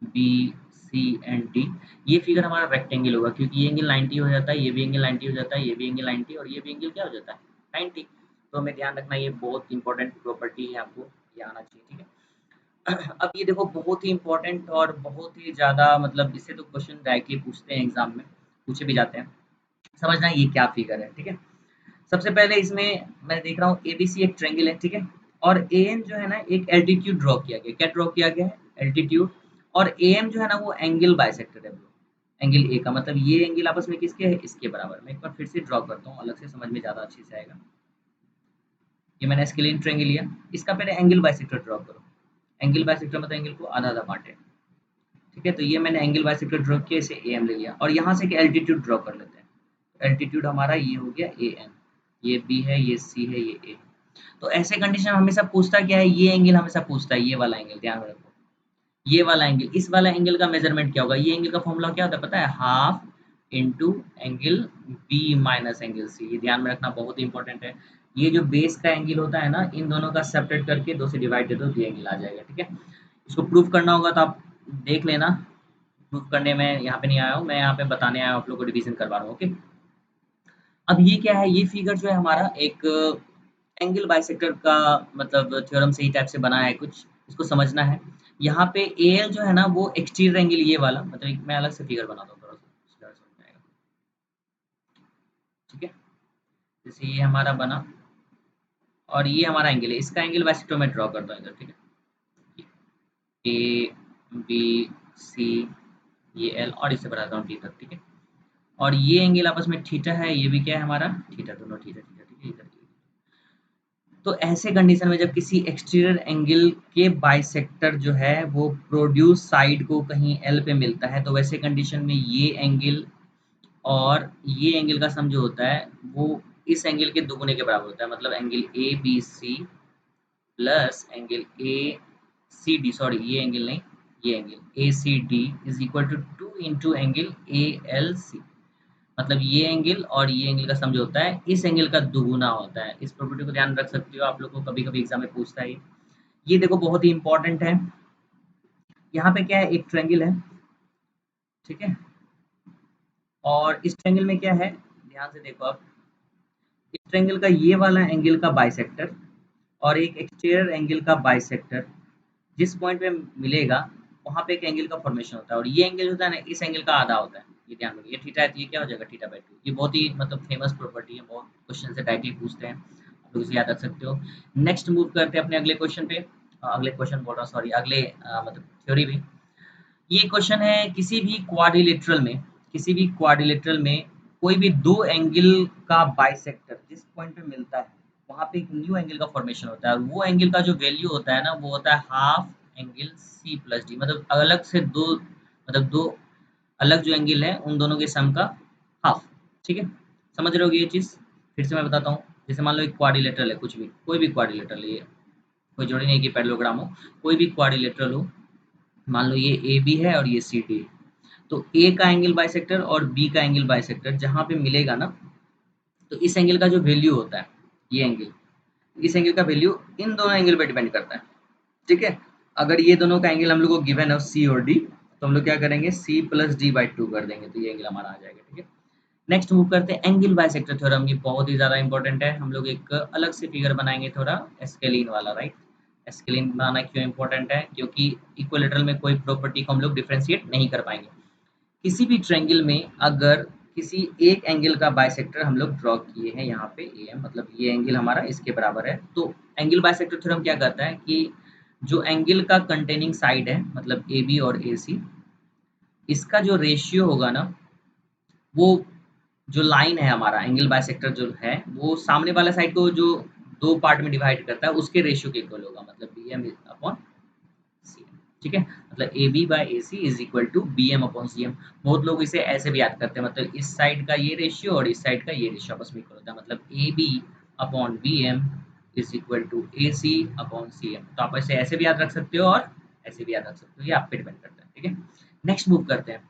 B C and D, ये फिगर हमारा रेक्टेंगल होगा, क्योंकि ये एंगल 90 हो जाता है, ये भी एंगल 90 हो जाता है, ये भी एंगल 90 और ये भी एंगल क्या हो जाता है 90। तो हमें ध्यान रखना, ये बहुत इंपॉर्टेंट प्रॉपर्टी है, आपको ये आना चाहिए, ठीक है। अब ये देखो बहुत ही इम्पोर्टेंट और बहुत ही ज़्यादा, मतलब इससे तो क्वेश्चन डायरेक्टली पूछते हैं एग्जाम में, पूछे भी जाते हैं। समझना ये क्या फिगर है, ठीक है। सबसे पहले इसमें मैं देख रहा हूँ एबीसी एक ट्रायंगल है, ठीक है। और एएन जो है ना एक एल्टीट्यूड ड्रॉ किया गया, क्या ड्रॉ किया गया है एल्टीट्यूड। और एएम जो है ना वो एंगल बाइसेक्टर है, एंगल ए का, मतलब ये एंगल आपस में किसके है, इसके बराबर। मैं एक बार फिर से ड्रॉ करता हूँ अलग से, समझ में ज़्यादा अच्छे से आएगा। ये मैंने स्केलिन ट्रायंगल लिया, इसका पहले एंगल बाइसेक्टर ड्रॉ करो। एंगल बाइसेक्टर मतलब एंगल को आधा आधा बांटे, ठीक है। तो ये मैंने एंगल बाइसेक्टर ड्रॉ किया, इसे ए एम ले लिया, और यहाँ से एक एल्टीट्यूड ड्रॉ कर लेते हैं। एल्टीट्यूड हमारा ये हो गया ए एन, ये बी है, ये सी है, ये ए। तो ऐसे कंडीशन में हमेशा पूछता क्या है, ये एंगल हमेशा पूछता है, ये वाला एंगल ध्यान में रखो। ये वाला एंगल, इस वाला एंगल का मेजरमेंट क्या होगा, ये एंगल का फॉर्मूला क्या होता है पता है, half into angle B minus angle C. ये ध्यान में रखना, बहुत इंपॉर्टेंट है। ये जो बेस का एंगल होता है ना, इन दोनों का सेपरेट करके 2 से डिवाइड दे दो तो ये एंगल आ जाएगा, ठीक है। इसको प्रूव करना होगा तो आप देख लेना। प्रूव करने में यहाँ पे नहीं आया हूँ, मैं यहाँ पे बताने आया हूँ, आप लोग को रिवीजन करवा रहा हूँ, ओके। अब ये क्या है, ये फिगर जो है हमारा एक एंगल बाइसेक्टर का मतलब थ्योरम से ही टाइप से बना है कुछ, इसको समझना है। यहाँ पे ए एल जो है ना वो एक्सटीरियर एंगल ये वाला, मतलब मैं अलग से फिगर बनाता हूँ थोड़ा सा, इसका समझ में आएगा, ठीक है। जैसे ये हमारा बना और ये हमारा एंगल है, इसका एंगल बाइसेक्टर में ड्रॉ करता हूँ इधर, ठीक है। ए बी सी, ये एल और इसे बढ़ाता हूँ टी तक, ठीक है। और ये एंगल आपस में थीटा है, ये भी क्या है हमारा थीटा, दोनों थीटा थीटा, ठीक है इधर। तो ऐसे कंडीशन में जब किसी एक्सटीरियर एंगल के बाइसेक्टर जो है वो प्रोड्यूस साइड को कहीं एल पे मिलता है, तो वैसे कंडीशन में ये एंगल और ये एंगल का सम जो होता है वो इस एंगल के दुगुने के बराबर होता है, मतलब angle A B C plus angle A C D, sorry ये एंगल नहीं, ये angle A C D is equal to 2 into angle A L C. मतलब ये एंगल और ये एंगल का सम जो होता है इस एंगल का दुगुना होता है। इस प्रॉपर्टी को ध्यान रख सकते हो, आप लोग को कभी कभी एग्जाम में पूछता है ये देखो बहुत ही इंपॉर्टेंट है। यहाँ पे क्या है, एक ट्रायंगल है, ठीक है। और इस ट्रायंगल में क्या है, ध्यान से देखो आप, इस ट्रायंगल का ये वाला एंगल का बाइसेक्टर और एक एक्सटीरियर एंगल का बाइसेक्टर जिस पॉइंट पे मिलेगा वहाँ पे एक एंगल का फॉर्मेशन होता है, और ये एंगल होता है ना इस एंगल का आधा होता है। ये ध्यान रखिए, ये थीटा है तो ये क्या हो जाएगा थीटा बाई 2। ये बहुत ही मतलब फेमस प्रॉपर्टी है, बहुत क्वेश्चन से डायरेक्टली पूछते हैं, आप लोग इसे याद रख सकते हो। नेक्स्ट मूव करते हैं अपने अगले क्वेश्चन पे। अगले क्वेश्चन बोल रहा हूँ, सॉरी अगले मतलब थ्योरी भी। ये क्वेश्चन है किसी भी क्वाड्रिलेटरल में कोई भी दो एंगल का बाइसेक्टर जिस पॉइंट पे मिलता है वहाँ पे एक न्यू एंगल का फॉर्मेशन होता है, और वो एंगल का जो वैल्यू होता है ना वो होता है half angle C plus D, मतलब अलग से दो, मतलब दो अलग जो एंगल है उन दोनों के सम का हाफ, ठीक है। समझ रहे हो ये चीज़, फिर से मैं बताता हूँ। जैसे मान लो एक क्वाड्रिलेटरल है, कुछ भी कोई भी क्वाड्रिलेटरल है, ये कोई जोड़ी नहीं कि पैरेललोग्राम हो, कोई भी क्वाड्रिलेटरल हो। मान लो ये ए बी है और ये सी डी है, तो ए का एंगल बाइसेक्टर और बी का एंगल बाइसेक्टर जहाँ पे मिलेगा ना, तो इस एंगल का जो वैल्यू होता है, ये एंगल, इस एंगल का वैल्यू इन दोनों एंगल पे डिपेंड करता है, ठीक है। अगर ये दोनों का एंगल हम लोग को गिवन है सी और डी, तो हम लोग क्या करेंगे सी प्लस डी बाई 2 कर देंगे, तो ये एंगल हमारा आ जाएगा, ठीक है। नेक्स्ट मूव करते हैं एंगल बाइसेक्टर थ्योरम, ये बहुत ही ज़्यादा इंपॉर्टेंट है। हम लोग एक अलग से फिगर बनाएंगे थोड़ा एस्केलिन वाला, राइट। एस्केलिन बनाना क्यों इंपॉर्टेंट है, क्योंकि इक्विलेटरल में कोई प्रॉपर्टी को हम लोग डिफरेंशिएट नहीं कर पाएंगे। किसी भी ट्रायंगल में अगर किसी एक एंगल का बाइसेक्टर हम लोग ड्रॉ किए हैं यहाँ पे ए एम, मतलब ये एंगल हमारा इसके बराबर है, तो एंगल बाइसेक्टर थ्योरम क्या कहता है कि जो एंगल का कंटेनिंग साइड है मतलब ए बी और ए सी, इसका जो रेशियो होगा ना वो जो लाइन है हमारा एंगल बाइसेक्टर जो है वो सामने वाला साइड को जो दो पार्ट में डिवाइड करता है उसके रेशियो के इक्वल होगा, मतलब B M upon C M, ठीक है। मतलब A B by A C is equal to B M upon C M. बहुत लोग इसे ऐसे भी याद करते हैं, मतलब इस साइड का ये रेशियो और इस साइड का ये रेशियो आपस में इक्वल होता है, मतलब A B upon B M is equal to A C upon C M. तो आप इसे ऐसे भी याद रख सकते हो और ऐसे भी याद रख सकते हो, ये आप पे डिपेंड करता है, ठीक है। नेक्स्ट मूव करते हैं।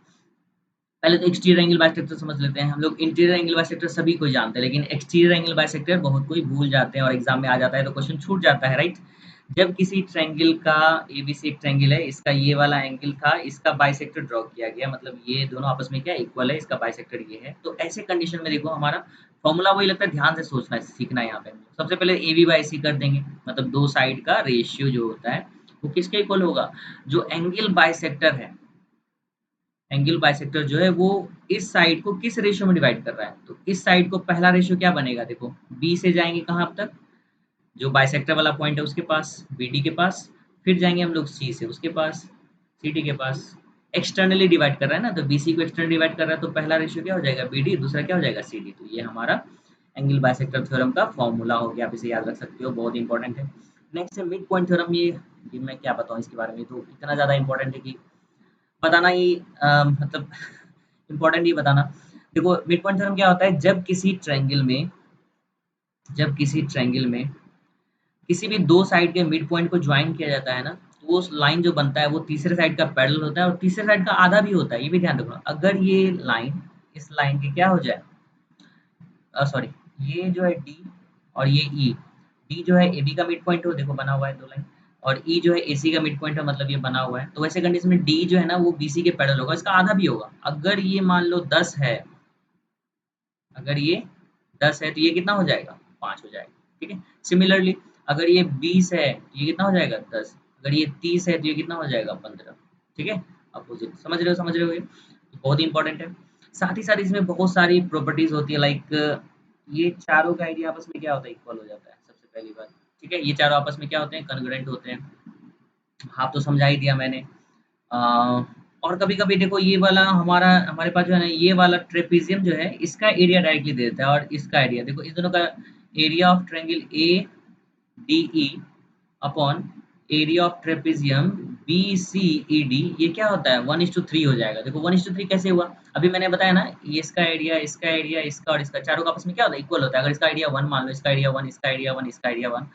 पहले तो एक्सटीरियर एंगल बाइसेक्टर समझ लेते हैं। हम लोग इंटीरियर एंगल बाइसेक्टर सभी कोई जानते हैं, लेकिन एक्सटीरियर एंगल बाइसेक्टर बहुत कोई भूल जाते हैं और एग्जाम में आ जाता है तो क्वेश्चन छूट जाता है, राइट। जब किसी ट्रायंगल का एबीसी एक ट्रायंगल है, इसका ये वाला एंगल था, इसका बाइसेक्टर ड्रॉ किया गया, मतलब ये दोनों आपस में क्या इक्वल है, इसका बाइसेक्टर ये है, तो ऐसे कंडीशन में देखो हमारा फॉर्मूला वही लगता है, ध्यान से सोचना है सीखना है। यहाँ पे सबसे पहले ए बी बाई सी कर देंगे, मतलब दो साइड का रेशियो जो होता है वो किसके इक्वल होगा, जो एंगल बाइसेक्टर है, एंगल बाइसेक्टर जो है वो इस साइड को किस रेशियो में डिवाइड कर रहा है, तो इस साइड को पहला रेशियो क्या बनेगा, देखो बी से जाएंगे कहाँ अब तक, जो बाइसेक्टर वाला पॉइंट है उसके पास, बी डी के पास, फिर जाएंगे हम लोग सी से उसके पास, सी डी के पास। एक्सटर्नली डिवाइड कर रहा है ना, तो बी सी को एक्सटर्नली डिवाइड कर रहा है, तो पहला रेशियो क्या हो जाएगा बी डी, दूसरा क्या हो जाएगा सी डी। तो ये हमारा एंगल बाइसेक्टर थ्योरम का फॉर्मूला हो गया, आप इसे याद रख सकते हो, बहुत इंपॉर्टेंट है। नेक्स्ट है मिड पॉइंट थ्योरम, ये मैं क्या बताऊँ इसके बारे में, तो इतना ज़्यादा इंपॉर्टेंट है कि बताना ही मतलब इम्पोर्टेंट ही बताना। देखो मिड पॉइंट थ्योरम क्या होता है, जब किसी ट्रायंगल में किसी भी दो साइड के मिड पॉइंट को ज्वाइन किया जाता है ना, तो वो लाइन जो बनता है वो तीसरे साइड का पैरेलल होता है और तीसरे साइड का आधा भी होता है, ये भी ध्यान रखना। अगर ये लाइन इस लाइन के क्या हो जाए, सॉरी ये जो है डी और ये ई, डी जो है ए बी का मिड पॉइंट हो, देखो बना हुआ है 2 लाइन, और ई जो है ए सी का मिड पॉइंट है, मतलब ये बना हुआ है। तो वैसे कंडीशन में डी जो है ना वो बी सी के पैरेलल होगा, इसका आधा भी होगा। अगर ये मान लो 10 है, अगर ये 10 है तो ये कितना हो जाएगा? 5 हो जाएगा, ठीक है। सिमिलरली अगर ये 20 है तो ये कितना हो जाएगा? 10। अगर ये 30 है तो ये कितना हो जाएगा? 15, ठीक है। अपोजिट, समझ रहे हो ये? बहुत ही इंपॉर्टेंट है। साथ ही साथ इसमें बहुत सारी प्रॉपर्टीज होती है, लाइक ये चारों का आइडिया आपस में क्या होता है? इक्वल हो जाता है, सबसे पहली बात, ठीक है। ये चारों आपस में क्या होते हैं? कन्ग्रुएंट होते हैं। हाफ तो समझा ही दिया मैंने। अ, और कभी-कभी देखो ये वाला हमारे पास जो है ना, ये वाला ट्रेपीजियम जो है इसका एरिया डायरेक्टली दे देता है, और इसका एरिया देखो, इस दोनों का area of triangle A D E upon area of trapezium B C E D, ये क्या होता है? 1:3 हो जाएगा। देखो 1:3 कैसे हुआ? अभी मैंने बताया ना, ये इसका एरिया, इसका और इसका, चारों का आपस में क्या होता है? इक्वल होता है। अगर इसका एरिया 1 मान लो, इसका एरिया 1, इसका एरिया 1, इसका एरिया 1,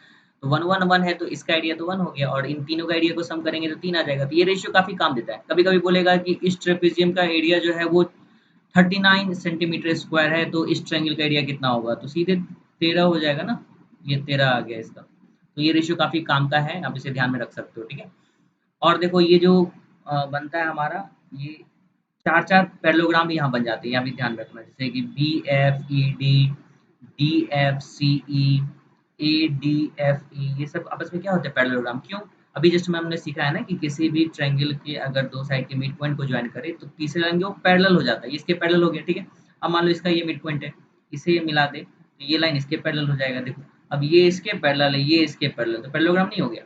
तो 1 1 1 है तो इसका एरिया तो 1 हो गया, और इन तीनों का एरिया को सम करेंगे तो 3 आ जाएगा। तो ये रेशियो काफ़ी काम देता है। कभी-कभी बोलेगा कि इस ट्रेपीजियम का एरिया जो है वो 39 सेंटीमीटर स्क्वायर है, तो इस ट्रायंगल का एरिया कितना होगा? तो सीधे 13 हो जाएगा ना, ये 13 आ गया इसका। तो ये रेशियो काफ़ी काम का है, आप इसे ध्यान में रख सकते हो, ठीक है। और देखो ये जो बनता है हमारा, ये 4-4 पैरेललोग्राम भी यहाँ बन जाते हैं, यहाँ भी ध्यान रखना, जैसे कि B F E D, D F C E, A D F E, ये सब आपस में क्या होते हैं? पैरेललोग्राम। क्यों? अभी जस्ट में हमने सीखा है ना कि किसी भी ट्रायंगल के अगर 2 साइड के मिड पॉइंट को जॉइन करें तो तीसरे लाइन वो पैरेलल हो जाता है। ये इसके पैरेलल हो गया, ठीक है। अब मान लो इसका ये मिड पॉइंट है, इसे मिला दे तो ये लाइन इसके पैरेलल हो जाएगा। देखो अब ये इसके पैरेलल है, ये इसके पैरेलल, तो पैरेललोग्राम नहीं हो गया?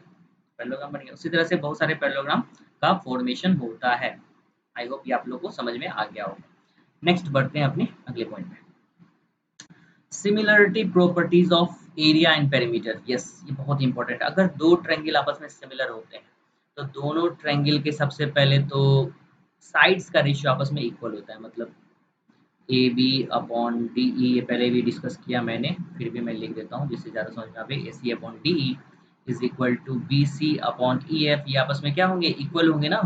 पैरेललोग्राम बन गया। उसी तरह से बहुत सारे पैरेललोग्राम का फॉर्मेशन होता है। आई होप ये आप लोगों को समझ में आ गया होगा। नेक्स्ट बढ़ते हैं अपने अगले पॉइंट में। Similarity properties of area and perimeter. Yes, ये बहुत इंपॉर्टेंट है। अगर दो ट्रायंगल आपस में सिमिलर होते हैं तो दोनों ट्रायंगल के सबसे पहले तो साइड्स का रेशियो आपस में इक्वल होता है। मतलब A B upon D E, ये पहले भी डिस्कस किया मैंने, फिर भी मैं लिख देता हूँ जिससे ज़्यादा समझ में आवे। A C upon D E is equal to B C upon E F, ये आपस में क्या होंगे? इक्वल होंगे ना।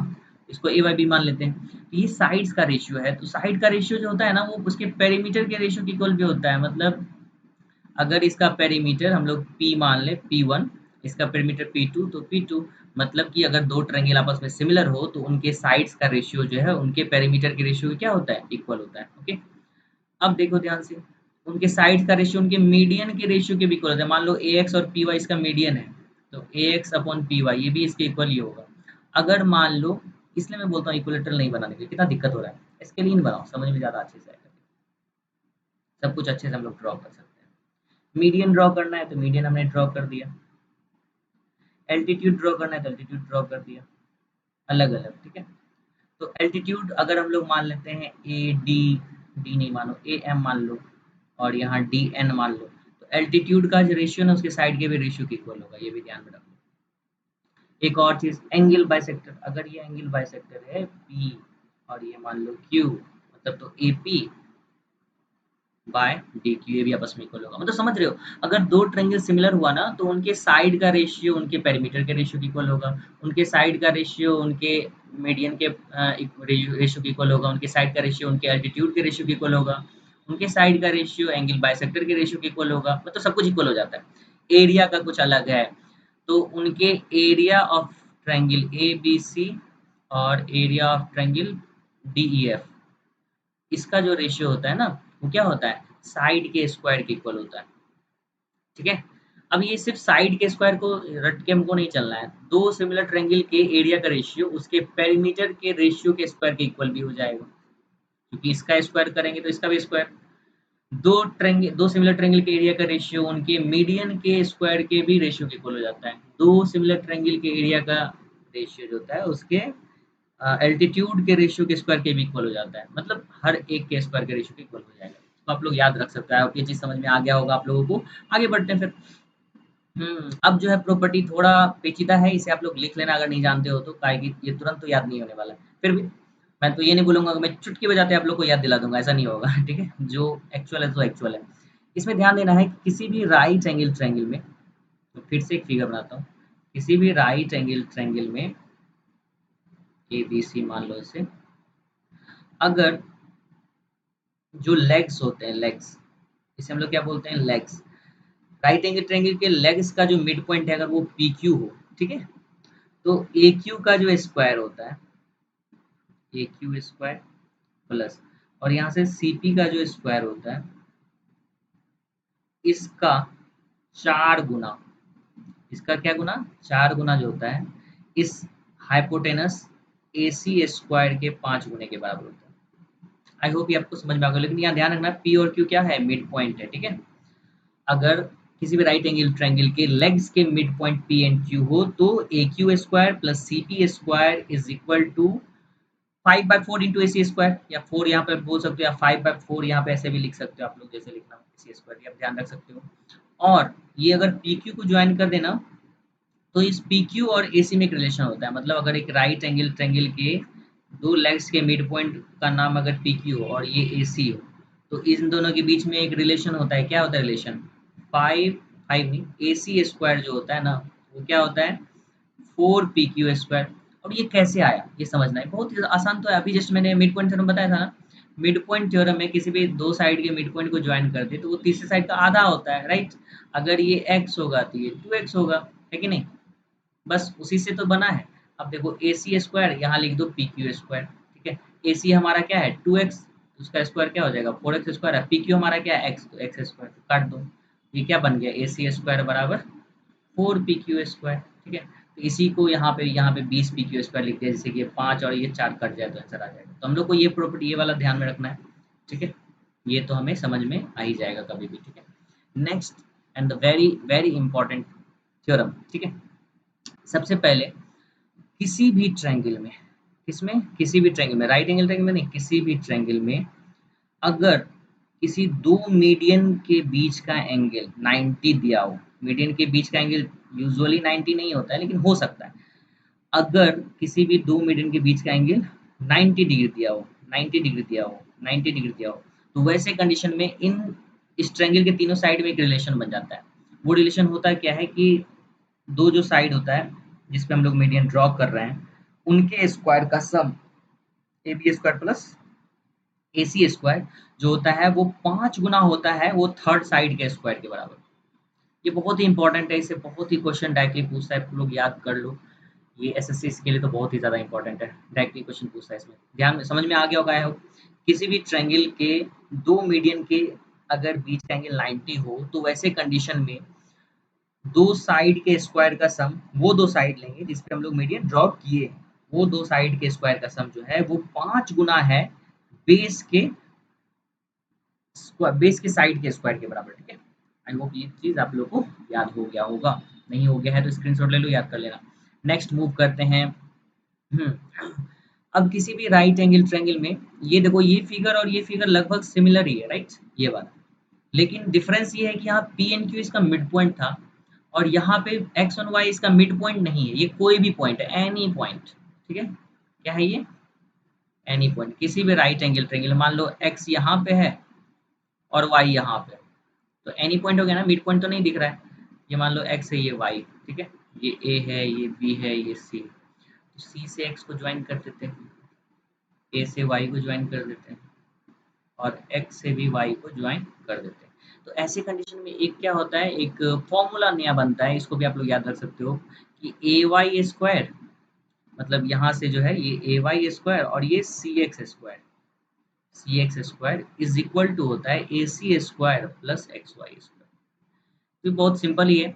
इसको ए वाई बी मान लेते हैं। तो ये साइड्स का रेशियो है, तो साइड का रेशियो जो होता है ना वो उसके पेरीमीटर के रेशियो के इक्वल भी होता है। मतलब अगर इसका पेरीमीटर हम लोग P मान लें, P1, इसका पेरीमीटर P2, तो P2, मतलब कि अगर दो ट्रायंगल आपस में सिमिलर हो तो उनके साइड्स का रेशियो जो है उनके पेरीमीटर के रेशियो क्या होता है? इक्वल होता है, ओके। अब देखो ध्यान से, उनके साइड्स का रेशियो उनके मीडियन के रेशियो के भी इक्वल होता है। मान लो AX और PY इसका मीडियन है, तो AX अपॉन PY ये भी इसके इक्वल ही होगा। अगर मान लो, इसलिए मैं बोलता हूँ इक्विलेटरल नहीं बनाने के लिए, कितना दिक्कत हो रहा है। स्केलिन बनाओ, समझ में ज़्यादा अच्छे से आएगा, सब कुछ अच्छे से हम लोग ड्रॉ कर सकते हैं। मीडियन ड्रॉ करना है तो मीडियन हमने ड्रॉ कर दिया, एल्टीट्यूड ड्रॉ करना है तो एल्टीट्यूड ड्रॉ कर दिया, अलग अलग, ठीक है। तो एल्टीट्यूड अगर हम लोग मान लेते हैं ए डी, डी नहीं मानो, ए एम मान लो, और यहाँ डी एन मान लो, तो एल्टीट्यूड का जो रेशियो ना उसके साइड के भी रेशियो के इक्वल होगा, ये भी ध्यान में रखो। एक और चीज, एंगल बाइसेक्टर, अगर ये एंगल बाइसेक्टर है पी और ये मान लो क्यू, मतलब तो A P by D Q, ये भी आपस में इक्वल होगा। मतलब समझ रहे हो, अगर दो ट्रायंगल सिमिलर हुआ ना तो उनके साइड का रेशियो उनके पेरीमीटर के रेशियो के इक्वल होगा, उनके साइड का रेशियो उनके मीडियन के रेशियो के इक्वल होगा, उनके साइड का रेशियो उनके एल्टीट्यूड के रेशियो के इक्वल होगा, उनके साइड का रेशियो एंगल बाइसेक्टर के रेशियो के इक्वल होगा। मतलब सब कुछ इक्वल हो जाता है। एरिया का कुछ अलग है, तो उनके area of triangle A B C और area of triangle D E F, इसका जो रेशियो होता है ना वो क्या होता है? साइड के स्क्वायर के इक्वल होता है, ठीक है। अब ये सिर्फ साइड के स्क्वायर को रट के हमको नहीं चलना है, दो सिमिलर ट्रायंगल के एरिया का रेशियो उसके पेरीमीटर के रेशियो के स्क्वायर के इक्वल भी हो जाएगा, क्योंकि इसका स्क्वायर करेंगे तो इसका भी स्क्वायर। दो सिमिलर ट्रायंगल के एरिया का रेशियो उनके मीडियन के स्क्वायर के भी रेशियो के इक्वल हो जाता है। दो सिमिलर ट्रायंगल के एरिया का रेशियो जो होता है उसके एल्टीट्यूड के रेशियो के स्क्वायर के भी इक्वल हो जाता है। मतलब हर एक के स्क्वायर के रेशियो के इक्वल हो जाएगा। तो आप लोग याद रख सकते हैं, ये चीज़ समझ में आ गया होगा आप लोगों को। आगे बढ़ते हैं फिर। अब जो है प्रॉपर्टी थोड़ा पेचीदा है, इसे आप लोग लिख लेना अगर नहीं जानते हो तो, काहे कि ये तुरंत तो याद नहीं होने वाला है। फिर भी मैं तो ये नहीं बोलूँगा कि मैं चुटकी बजाते आप लोग को याद दिला दूँगा, ऐसा नहीं होगा ठीक है? जो एक्चुअल है सो एक्चुअल है। इसमें ध्यान देना है कि किसी भी राइट एंगल ट्रायंगल में, तो फिर से एक फिगर बनाता हूँ। किसी भी राइट एंगल ट्रायंगल में ABC मान लो इसे, अगर जो लेग्स होते हैं, लेग्स, इसे हम लोग क्या बोलते हैं? लेग्स। राइट एंगल ट्रायंगल के लेग्स का जो मिड पॉइंट है अगर वो पी क्यू हो, ठीक है, तो ए क्यू का जो स्क्वायर होता है, ए क्यू स्क्वायर प्लस, और यहाँ से सी पी का जो स्क्वायर होता है इसका 4 गुना, इसका क्या गुना, 4 गुना जो होता है इस हाइपोटेनस ए सी स्क्वायर के 5 गुने के बराबर होता है। आई होप ये आपको समझ में आ गया, लेकिन यहाँ ध्यान रखना पी और क्यू क्या है, मिड पॉइंट है, ठीक है। अगर किसी भी राइट एंगल ट्रायंगल के लेग्स के mid point P and Q हो तो A Q square plus C P square is equal to 5/4 into A C square, या 4 यहाँ पे बोल सकते हो, या 5/4 यहाँ पे ऐसे भी लिख सकते हो आप लोग, जैसे लिखना ए सी स्क्वायर, ये आप ध्यान रख सकते हो। और ये अगर पी क्यू को ज्वाइन कर देना तो इस पी क्यू और ए सी में एक रिलेशन होता है, मतलब अगर एक राइट एंगल ट्रायंगल के दो लेग्स के मिड पॉइंट का नाम अगर पी क्यू हो और ये ए सी हो, तो इन दोनों के बीच में एक रिलेशन होता है। क्या होता है रिलेशन, 5 नहीं, ए सी स्क्वायर जो होता है ना, वो क्या होता है 4 PQ स्क्वायर। और ये कैसे आया ये समझना है, बहुत ही आसान तो है, अभी जस्ट मैंने मिड पॉइंट थ्योरम बताया था ना। मिड पॉइंट थ्योरम में किसी भी दो साइड के मिड पॉइंट को ज्वाइन कर दे तो वो तीसरी साइड का आधा होता है, राइट। अगर ये x होगा तो ये 2x होगा, है कि नहीं, बस उसी से तो बना है। अब देखो ए सी स्क्वायर यहाँ लिख दो पी क्यू स्क्वायर, ठीक है। ए सी हमारा क्या है 2x, उसका स्क्वायर क्या हो जाएगा 4x स्क्वायर है, पी क्यू हमारा क्या है x, तो एक्स स्क्वायर काट दो, ये क्या बन गया ए सी स्क्वायर बराबर 4 PQ स्क्वायर, ठीक है। तो इसी को यहाँ पे 20 PQ स्क्वायर लिख दिया, जैसे कि ये 5 और ये 4 कट जाए तो आंसर आ जाएगा। तो हम लोग को ये प्रॉपर्टी ये वाला ध्यान में रखना है, ठीक है। ये तो हमें समझ में आ ही जाएगा कभी भी, ठीक है। Next and the very very important theorem, ठीक है। सबसे पहले किसी भी ट्रायंगल में, किसमें, किसी भी ट्रायंगल में, राइट एंगल ट्रायंगल में नहीं, किसी भी ट्रायंगल में अगर किसी दो मीडियन के बीच का एंगल 90 दिया हो, मीडियन के बीच का एंगल यूजुअली 90 नहीं होता है लेकिन हो सकता है, अगर किसी भी दो मीडियन के बीच का एंगल 90 डिग्री दिया हो, 90 डिग्री दिया हो, 90 डिग्री दिया हो, तो वैसे कंडीशन में इन इस ट्रायंगल के तीनों साइड में एक रिलेशन बन जाता है। वो रिलेशन होता है क्या है कि दो जो साइड होता है जिस पे हम लोग मीडियन ड्रॉ कर रहे हैं उनके स्क्वायर का sum A B square plus A C square जो होता है वो 5 गुना होता है वो थर्ड साइड के स्क्वायर के बराबर। ये बहुत ही इंपॉर्टेंट है, इसे बहुत ही क्वेश्चन डायरेक्टली पूछता है, आप लोग याद कर लो। ये एसएससी के लिए तो बहुत ही ज़्यादा इंपॉर्टेंट है, डायरेक्टली क्वेश्चन पूछता है इसमें, ध्यान में समझ में आ गया होगा आई होप। किसी भी ट्रायंगल के दो मीडियन के अगर बीच का एंगल 90 हो तो वैसे कंडीशन में दो साइड के स्क्वायर का सम, वो दो साइड लेंगे जिस पे हम लोग मीडियन ड्रॉ किए हैं, वो दो साइड के स्क्वायर का सम जो है वो 5 गुना है बेस के बेस के साइड के स्क्वायर के बराबर, ठीक है। आई होप ये चीज आप लोग को याद हो गया होगा, नहीं हो गया है तो स्क्रीनशॉट ले लो, याद कर लेना। नेक्स्ट मूव करते हैं। अब किसी भी राइट एंगल ट्रायंगल में, ये देखो ये फिगर और ये फिगर लगभग सिमिलर ही है, राइट, ये वाला, लेकिन डिफरेंस ये है कि यहाँ पी एंड क्यू इसका मिड पॉइंट था और यहाँ पे एक्स और वाई इसका मिड पॉइंट नहीं है, ये कोई भी पॉइंट है, एनी पॉइंट, ठीक है। क्या है ये, एनी पॉइंट, किसी भी राइट एंगल ट्रायंगल, मान लो एक्स यहाँ पे है और वाई यहाँ पे, तो एनी पॉइंट हो गया ना, मिड पॉइंट तो नहीं दिख रहा है। ये मान लो एक्स है, ये वाई, ठीक है, ये ए है, ये बी है, ये सी, तो सी से एक्स को ज्वाइन कर देते हैं, ए से वाई को ज्वाइन कर देते हैं और एक्स से भी वाई को ज्वाइन कर देते हैं। तो ऐसे कंडीशन में एक क्या होता है, एक फॉर्मूला नया बनता है, इसको भी आप लोग याद रख सकते हो कि ए वाई स्क्वायर, मतलब यहाँ से जो है ये ए वाई स्क्वायर और ये C X square, C X square is equal to होता है A C square plus X Y square. तो बहुत सिंपल ही है।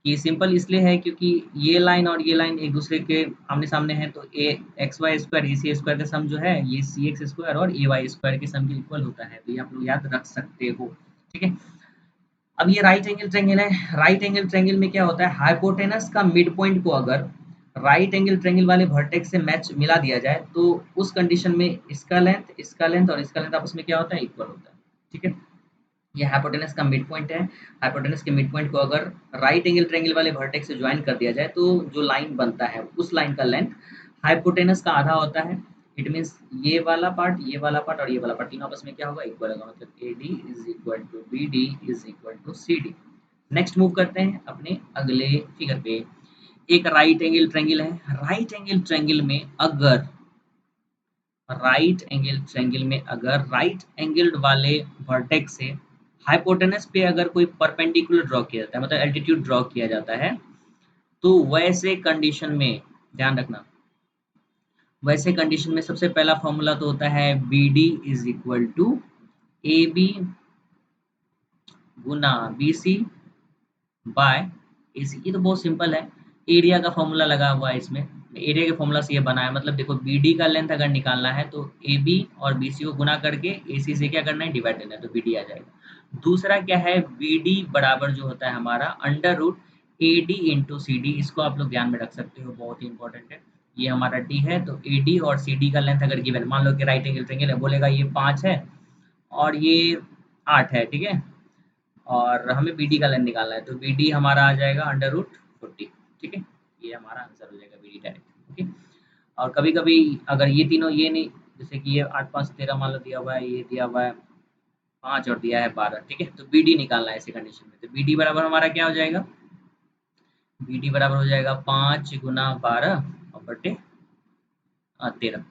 ये सिंपल इसलिए है क्योंकि ये लाइन और ये लाइन एक दूसरे के आमने सामने है, तो ए एक्स वाई स्क्वायर ए सी स्क्वायर का सम जो है ये सी एक्स स्क्वायर और ए वाई स्क्वायर के सम के इक्वल होता है, तो ये आप लोग याद रख सकते हो, ठीक है। अब ये राइट एंगल ट्रायंगल है, राइट एंगल ट्रायंगल में क्या होता है, हाइपोटेनस का मिड पॉइंट को अगर राइट एंगल ट्रायंगल वाले वर्टेक्स से मैच मिला दिया जाए तो उस कंडीशन में इसका लेंथ और इसका लेंथ आपस में क्या होता है, इक्वल होता है, ठीक है। ये हाइपोटेनस का मिड पॉइंट है, हाइपोटेनस के मिड पॉइंट को अगर राइट एंगल ट्रायंगल वाले वर्टेक्स से ज्वाइन कर दिया जाए तो जो लाइन बनता है उस लाइन का लेंथ हाइपोटेनस का आधा होता है। इट मीन्स ये वाला पार्ट, ये वाला पार्ट और ये वाला पार्ट तीनों आपस में क्या होगा, इक्वल होगा, मतलब A D is equal to B D is equal to C D. Next move करते हैं अपने अगले फिगर पे। एक राइट एंगल ट्रायंगल है, राइट एंगल ट्रायंगल में अगर राइट एंगल ट्रायंगल में अगर राइट एंगल्ड वाले वर्टेक्स से हाइपोटेनस पे अगर कोई परपेंडिकुलर ड्रॉ किया जाता है, मतलब एल्टीट्यूड ड्रॉ किया जाता है, तो वैसे कंडीशन में ध्यान रखना, वैसे कंडीशन में सबसे पहला फॉर्मूला तो होता है B D is equal to A B गुना B C by A C. ये तो बहुत सिंपल है, एरिया का फॉर्मूला लगा हुआ है इसमें, एरिया के फॉर्मूला से ये बना है। मतलब देखो बी डी का लेंथ अगर निकालना है तो ए बी और बी सी को गुना करके ए सी से क्या करना है, डिवाइड करना है, तो बी डी आ जाएगा। दूसरा क्या है, बी डी बराबर जो होता है हमारा under root A D into C D. इसको आप लोग ध्यान में रख सकते हो, बहुत ही इंपॉर्टेंट है। ये हमारा डी है, तो ए डी और सी डी का लेंथ अगर गिवन, मान लो कि राइट एंगल ट्रायंगल है, बोलेगा ये 5 है और ये 8 है, ठीक है, और हमें बी डी का लेंथ निकालना है, तो बी डी हमारा आ जाएगा अंडर रूट 40, ठीक है। ये हमारा आंसर हो जाएगा बी डी डायरेक्ट, ओके। और कभी कभी अगर ये तीनों ये नहीं, जैसे कि ये 8 5 13 मान लो दिया हुआ है, ये दिया हुआ है 5 और दिया है 12, ठीक है, तो बी डी निकालना है ऐसी कंडीशन में, तो बी डी बराबर हमारा क्या हो जाएगा, बी डी बराबर हो जाएगा 5 गुना 12 और बटे 13,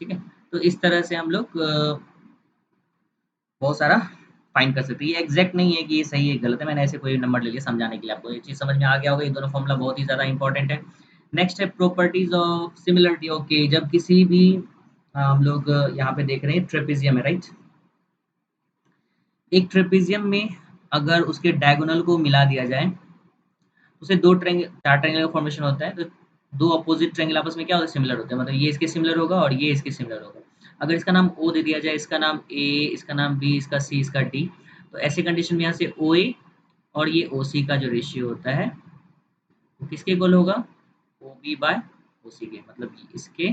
ठीक है। तो इस तरह से हम लोग बहुत सारा फाइंड कर सकते हैं। ये एग्जैक्ट नहीं है कि ये सही है गलत है, मैंने ऐसे कोई नंबर ले लिया समझाने के लिए, आपको ये चीज़ समझ में आ गया होगा। ये दोनों फॉर्मूला बहुत ही ज़्यादा इंपॉर्टेंट है। नेक्स्ट है प्रॉपर्टीज ऑफ सिमिलरिटी। ओके, जब किसी भी हम लोग यहाँ पे देख रहे हैं ट्रेपेजियम है, राइट। एक ट्रेपेजियम में अगर उसके डायगोनल को मिला दिया जाए, उसे दो ट्रेंगल, चार ट्रेंगल का फॉर्मेशन होता है, तो दो अपोजिट ट्रेंगल आपस में क्या होता है, सिमिलर होते हैं, मतलब ये इसके सिमिलर होगा और ये इसके सिमिलर होगा। अगर इसका नाम ओ दे दिया जाए, इसका नाम ए, इसका नाम बी, इसका सी, इसका डी, तो ऐसे कंडीशन में यहाँ से ओ ए और ये ओ सी का जो रेशियो होता है वो किसके इक्वल होगा, ओ बी बाय ओ सी के, मतलब इसके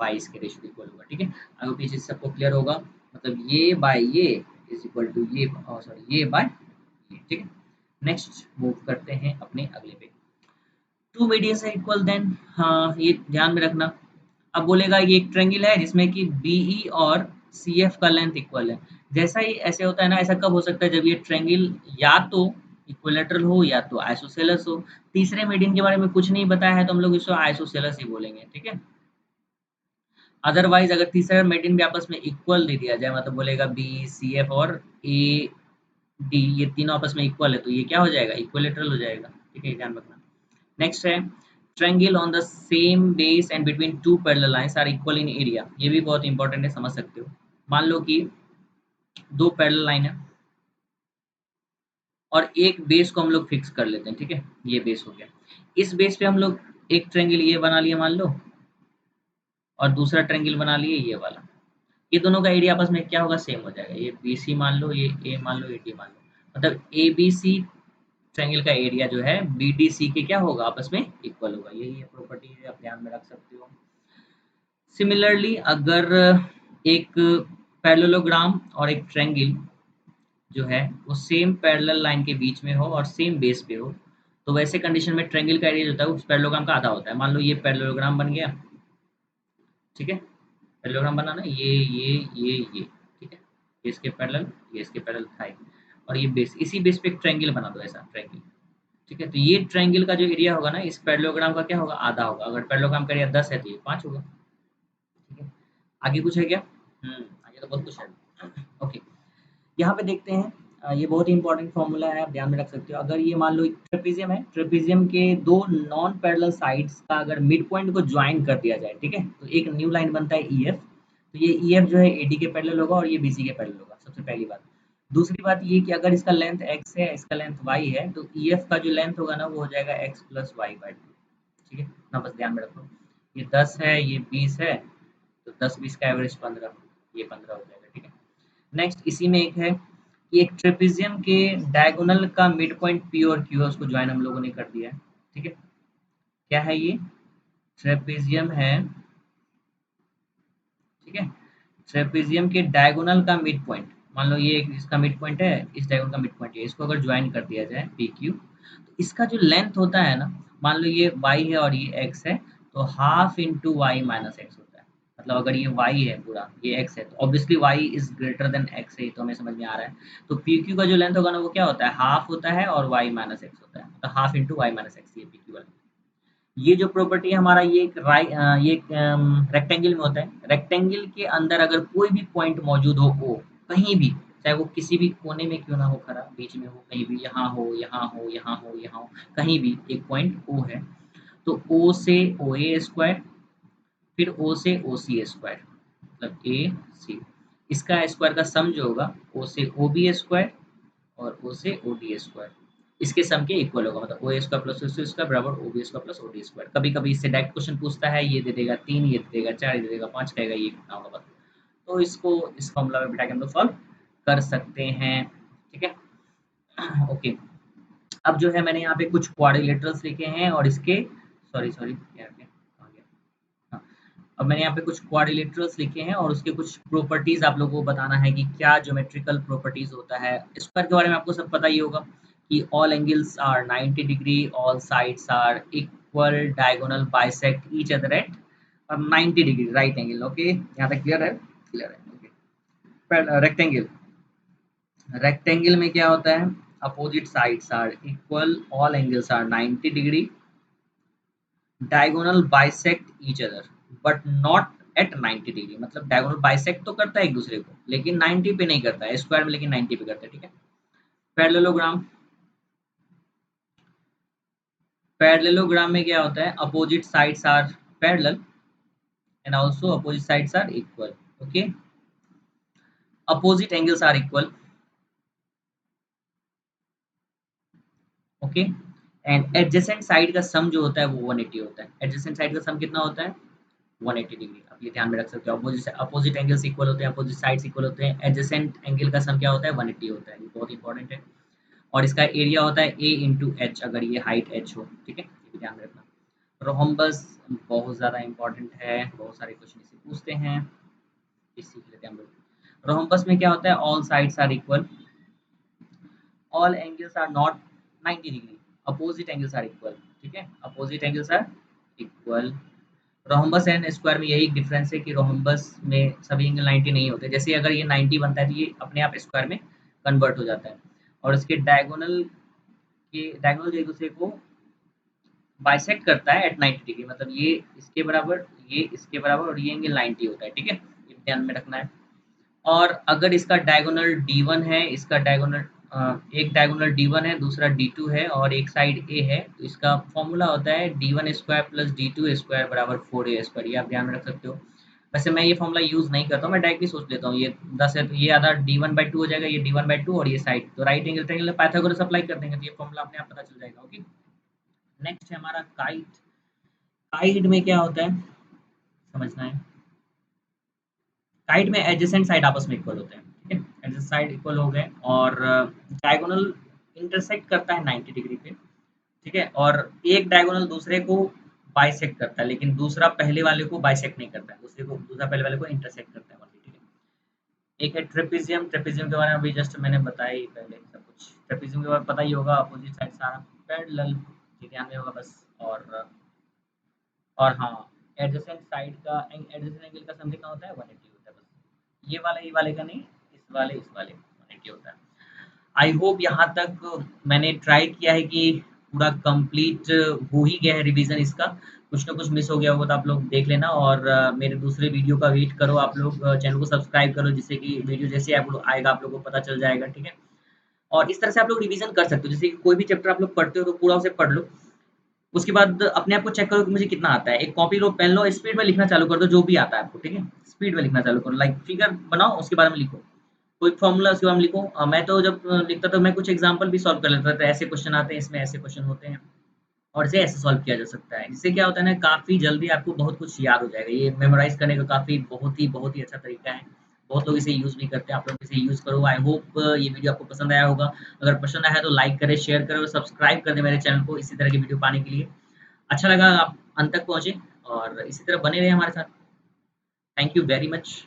बाय इसके रेशियो इक्वल होगा, ठीक है। आई होप ये चीज़ सबको क्लियर होगा, मतलब ये बाय ये इज इक्वल टू ये, सॉरी ये बाय ये, ठीक है। नेक्स्ट मूव करते हैं अपने अगले पे। टू मीडियस है इक्वल देन, हाँ ये ध्यान में रखना। अब बोलेगा ये एक ट्रायंगल है जिसमें कि बीई और सीएफ का लेंथ इक्वल है। जैसा ही ऐसे होता है ना, ऐसा कब हो सकता है, जब ये ट्रायंगल या तो इक्विलेटरल हो या तो आइसोसेलेस हो। तीसरे मीडियन के बारे में कुछ नहीं बताया है तो हम लोग इसको आइसोसेलेस ही बोलेंगे, ठीक है। अदरवाइज अगर तीसरा मीडियन भी आपस में इक्वल दे दिया जाए, मतलब बोलेगा बी सी एफ और ए डी ये तीनों आपस में इक्वल है, तो ये क्या हो जाएगा, इक्विलेटरल हो जाएगा, ठीक है, ध्यान रखना। नेक्स्ट है triangle on the same base and between two parallel lines are equal in area. ये भी बहुत इंपॉर्टेंट है, समझ सकते हो। मान लो कि दो पैरेलल लाइन है और एक बेस को हम लोग फिक्स कर लेते हैं, ठीक है, ये बेस हो गया। इस बेस पे हम लोग एक ट्रायंगल ये बना लिया मान लो, और दूसरा ट्रायंगल बना लिए ये वाला। ये दोनों का एरिया आपस में क्या होगा, सेम हो जाएगा। ये बी सी मान लो, ये ए मान लो, ये डी मान लो, मतलब ए बी सी ट्रायंगल का एरिया जो है बी डी सी के क्या होगा, आपस में इक्वल होगा। यही है प्रॉपर्टी है, आप ध्यान में रख सकते हो। सिमिलरली अगर एक पैरेललोग्राम और एक ट्रायंगल जो है वो सेम पैरेलल लाइन के बीच में हो और सेम बेस पे हो, तो वैसे कंडीशन में ट्रायंगल का एरिया जो होता है उस पैरेललोग्राम का आधा होता है। मान लो ये पैरेललोग्राम बन गया, ठीक है, पैरेललोग्राम बना ना, ये, ठीक है, ये इसके पैरेलल, ये इसके पैरेलल था एक, और ये बेस, इसी बेस पे एक ट्रायंगल बना दो, ऐसा ट्रायंगल, ठीक है। तो ये ट्रायंगल का जो एरिया होगा ना इस पैरेललोग्राम का क्या होगा, आधा होगा। अगर पैरेललोग्राम का एरिया 10 है तो ये 5 होगा, ठीक है। आगे कुछ है क्या, आगे तो बहुत कुछ है। ओके, यहाँ पे देखते हैं, ये बहुत ही इंपॉर्टेंट फॉर्मूला है, आप ध्यान में रख सकते हो। अगर ये मान लो ट्रेपेजियम है, ट्रेपेजियम के दो नॉन पैरेलल साइड्स का अगर मिड पॉइंट को ज्वाइन कर दिया जाए, ठीक है, तो एक न्यू लाइन बनता है ई एफ। तो ये ई एफ जो है ए डी के पैरेलल होगा और ये बी सी के पैरेलल होगा, सबसे पहली बात। दूसरी बात ये कि अगर इसका लेंथ एक्स है, इसका लेंथ वाई है, तो ई एफ का जो लेंथ होगा ना वो हो जाएगा X plus Y by two, ठीक है, ना बस ध्यान में रखो। ये 10 है, ये 20 है, तो 10 20 का एवरेज 15, ये 15 हो जाएगा, ठीक है। नेक्स्ट इसी में एक है कि एक ट्रेपेजियम के डायगोनल का मिड पॉइंट पी और क्यू है, उसको ज्वाइन हम लोगों ने कर दिया है, ठीक है। क्या है ये, ट्रेपेजियम है, ठीक है। ट्रेपेजियम के डायगोनल का मिड पॉइंट, मान लो ये इसका मिड पॉइंट है, इस डायगोनल का मिड पॉइंट है, इसको अगर ज्वाइन कर दिया जाए पी क्यू, तो इसका जो लेंथ होता है ना, मान लो ये वाई है और ये एक्स है, तो half into Y minus X होता है। मतलब अगर ये वाई है पूरा, ये एक्स है, तो obviously Y is greater than X है, तो हमें समझ में आ रहा है। तो पी क्यू का जो लेंथ होगा ना वो क्या होता है, हाफ होता है और वाई माइनस एक्स होता है, मतलब half into Y minus X, ये पी क्यू वाला। ये जो प्रॉपर्टी है हमारा, ये एक ये एक रेक्टेंगल में होता है। रेक्टेंगल के अंदर अगर कोई भी पॉइंट मौजूद हो, ओ कहीं भी, चाहे वो किसी भी कोने में क्यों ना हो खड़ा, बीच में हो, कहीं भी, यहाँ हो, यहाँ हो, यहाँ हो, यहाँ हो, कहीं भी एक पॉइंट O है, तो O से OA स्क्वायर, फिर O से OC स्क्वायर, मतलब AC, इसका स्क्वायर का सम जो होगा O से OB स्क्वायर और O से OD स्क्वायर, इसके सम के इक्वल होगा, मतलब OA square plus OC square बराबर OB square plus OD square. कभी-कभी इससे डायरेक्ट क्वेश्चन पूछता है, ये दे देगा 3, ये दे देगा 4, ये दे देगा 5, कहेगा ये कितना होगा बस। तो इसको इस फॉर्मूला में बिठा के हम लोग सॉल्व कर सकते हैं, ठीक है? ओके, अब जो है मैंने यहाँ पे कुछ क्वाड्रिलेटरल्स लिखे हैं और इसके सॉरी क्या है, आ गया। हाँ, अब मैंने यहाँ पे कुछ क्वाड्रिलेटरल्स लिखे हैं और उसके कुछ प्रॉपर्टीज आप लोगों को बताना है कि क्या ज्योमेट्रिकल प्रॉपर्टीज होता है। स्क्वायर के बारे में आपको सब पता ही होगा कि all angles are 90 degree, all sides are equal, diagonal bisect each other at और 90 डिग्री राइट एंगल। ओके, यहाँ तक क्लियर है? क्लियर है, ओके। रेक्टेंगल, रेक्टेंगल में क्या होता है? Opposite sides are equal, all angles are 90 degree, diagonal bisect each other but not at 90 degree, मतलब डायगोनल बाइसेक्ट तो करता है एक दूसरे को लेकिन 90 पे नहीं करता है, स्क्वायर में लेकिन 90 पे करता है, ठीक है? पैरेललोग्राम, पैरेललोग्राम में क्या होता है? Opposite sides are parallel and also opposite sides are equal, okay? Opposite angles are equal, okay? And adjacent side का सम जो होता है वो 180 होता है। एडजेसेंट साइड का सम कितना होता है? 180 डिग्री। आप ये ध्यान में रख सकते हो, अपोजिट अपोजिट एंगल्स इक्वल होते हैं, अपोजिट साइड्स इक्वल होते हैं, एडजेसेंट एंगल का सम क्या होता है? 180 होता है। ये बहुत इंपॉर्टेंट है। और इसका एरिया होता है A इंटू एच, अगर ये हाइट h हो, ठीक है? ये भी ध्यान में रखना। रोहम्बस बहुत ज़्यादा इंपॉर्टेंट है, बहुत सारे क्वेश्चन इसे पूछते हैं, ये सीख लेते हैं हम लोग। रोहम्बस में क्या होता है? All sides are equal, all angles are not 90 degree, opposite angles are equal, ठीक है? Opposite angles are equal. Rhombus and square में यही डिफरेंस है कि रोहम्बस में सभी एंगल 90 नहीं होते। जैसे अगर ये 90 बनता है तो ये अपने आप स्क्वायर में कन्वर्ट हो जाता है। और इसके डायगोनल के डायगोनल एक दूसरे को बाइसेक्ट करता है एट 90 डिग्री, मतलब ये इसके बराबर, ये इसके बराबर और ये एंगल 90 होता है, ठीक है? ये ध्यान में रखना है। और अगर इसका डायगोनल D1 है, इसका डायगोनल एक डायगोनल D1 है, दूसरा D2 है और एक साइड A है, तो इसका फॉर्मूला होता है D1 square plus D2 square बराबर 4A स्क्वायर। ये आप ध्यान में रख सकते हो। वैसे मैं ये फॉर्मूला यूज़ नहीं करता हूँ, मैं डायरेक्टली सोच लेता हूँ, ये 10 है तो ये आधा D1/2 हो जाएगा, ये D1/2 और ये साइड तो right angle triangle Pythagoras apply कर देंगे तो ये फॉर्मूला अपने आप पता चल जाएगा, ओके? नेक्स्ट है हमारा काइट। काइट में क्या होता है समझना है। काइट में एडजेसेंट साइड आपस में इक्वल होते हैं, ठीक है? एडजेसेंट साइड इक्वल हो गए और डायगोनल इंटरसेक्ट करता है 90 डिग्री पे, ठीक है? और एक डायगोनल दूसरे को बाइसेक्ट करता है लेकिन दूसरा पहले वाले को बाइसेक्ट नहीं करता है, दूसरा पहले वाले को इंटरसेक्ट करता है ओनली, ठीक है? एक है ट्रेपेजियम। ट्रेपेजियम के बारे में अभी जस्ट मैंने बताया ही पहले सब कुछ। ट्रेपेजियम के बारे में पता ही होगा, अपोजिट साइड सारा पैरेलल, ये ध्यान में होगा बस। और हाँ, एडजेसेंट साइड का एडजेसेंट एंगल का सम कितना होता है? 180 होता है बस। ये वाले का नहीं, इस वाले 180 होता है। आई होप यहाँ तक मैंने ट्राई किया है कि पूरा कंप्लीट हो ही गया है रिवीजन इसका। कुछ ना कुछ मिस हो गया होगा तो आप लोग देख लेना और मेरे दूसरे वीडियो का वेट करो, आप लोग चैनल को सब्सक्राइब करो जिससे कि वीडियो जैसे आप लोग आएगा आप लोग को पता चल जाएगा, ठीक है? और इस तरह से आप लोग रिवीजन कर सकते हो, जैसे कि कोई भी चैप्टर आप लोग पढ़ते हो तो पूरा उसे पढ़ लो, उसके बाद अपने आप को चेक करो कि मुझे कितना आता है। एक कॉपी लो, पेन लो, स्पीड में लिखना चालू कर दो जो भी आता है आपको, ठीक है? स्पीड में लिखना चालू करो, लाइक फिगर बनाओ उसके बारे में लिखो, कोई फॉर्मूला उसके बारे में लिखो। मैं तो जब लिखता था मैं कुछ एग्जांपल भी सॉल्व कर लेता था, ऐसे क्वेश्चन आते हैं, इसमें ऐसे क्वेश्चन होते हैं और इसे ऐसे सॉल्व किया जा सकता है। इससे क्या होता है ना, काफ़ी जल्दी आपको बहुत कुछ याद हो जाएगा। ये मेमोराइज़ करने का काफ़ी बहुत ही अच्छा तरीका है। बहुत लोग इसे यूज़ भी करते हैं, आप लोग इसे यूज़ करो। आई होप ये वीडियो आपको पसंद आया होगा। अगर पसंद आया है तो लाइक करें, शेयर करें और सब्सक्राइब कर दें मेरे चैनल को इसी तरह की वीडियो पाने के लिए। अच्छा लगा आप अंत तक पहुँचे और इसी तरह बने रहें हमारे साथ। Thank you very much.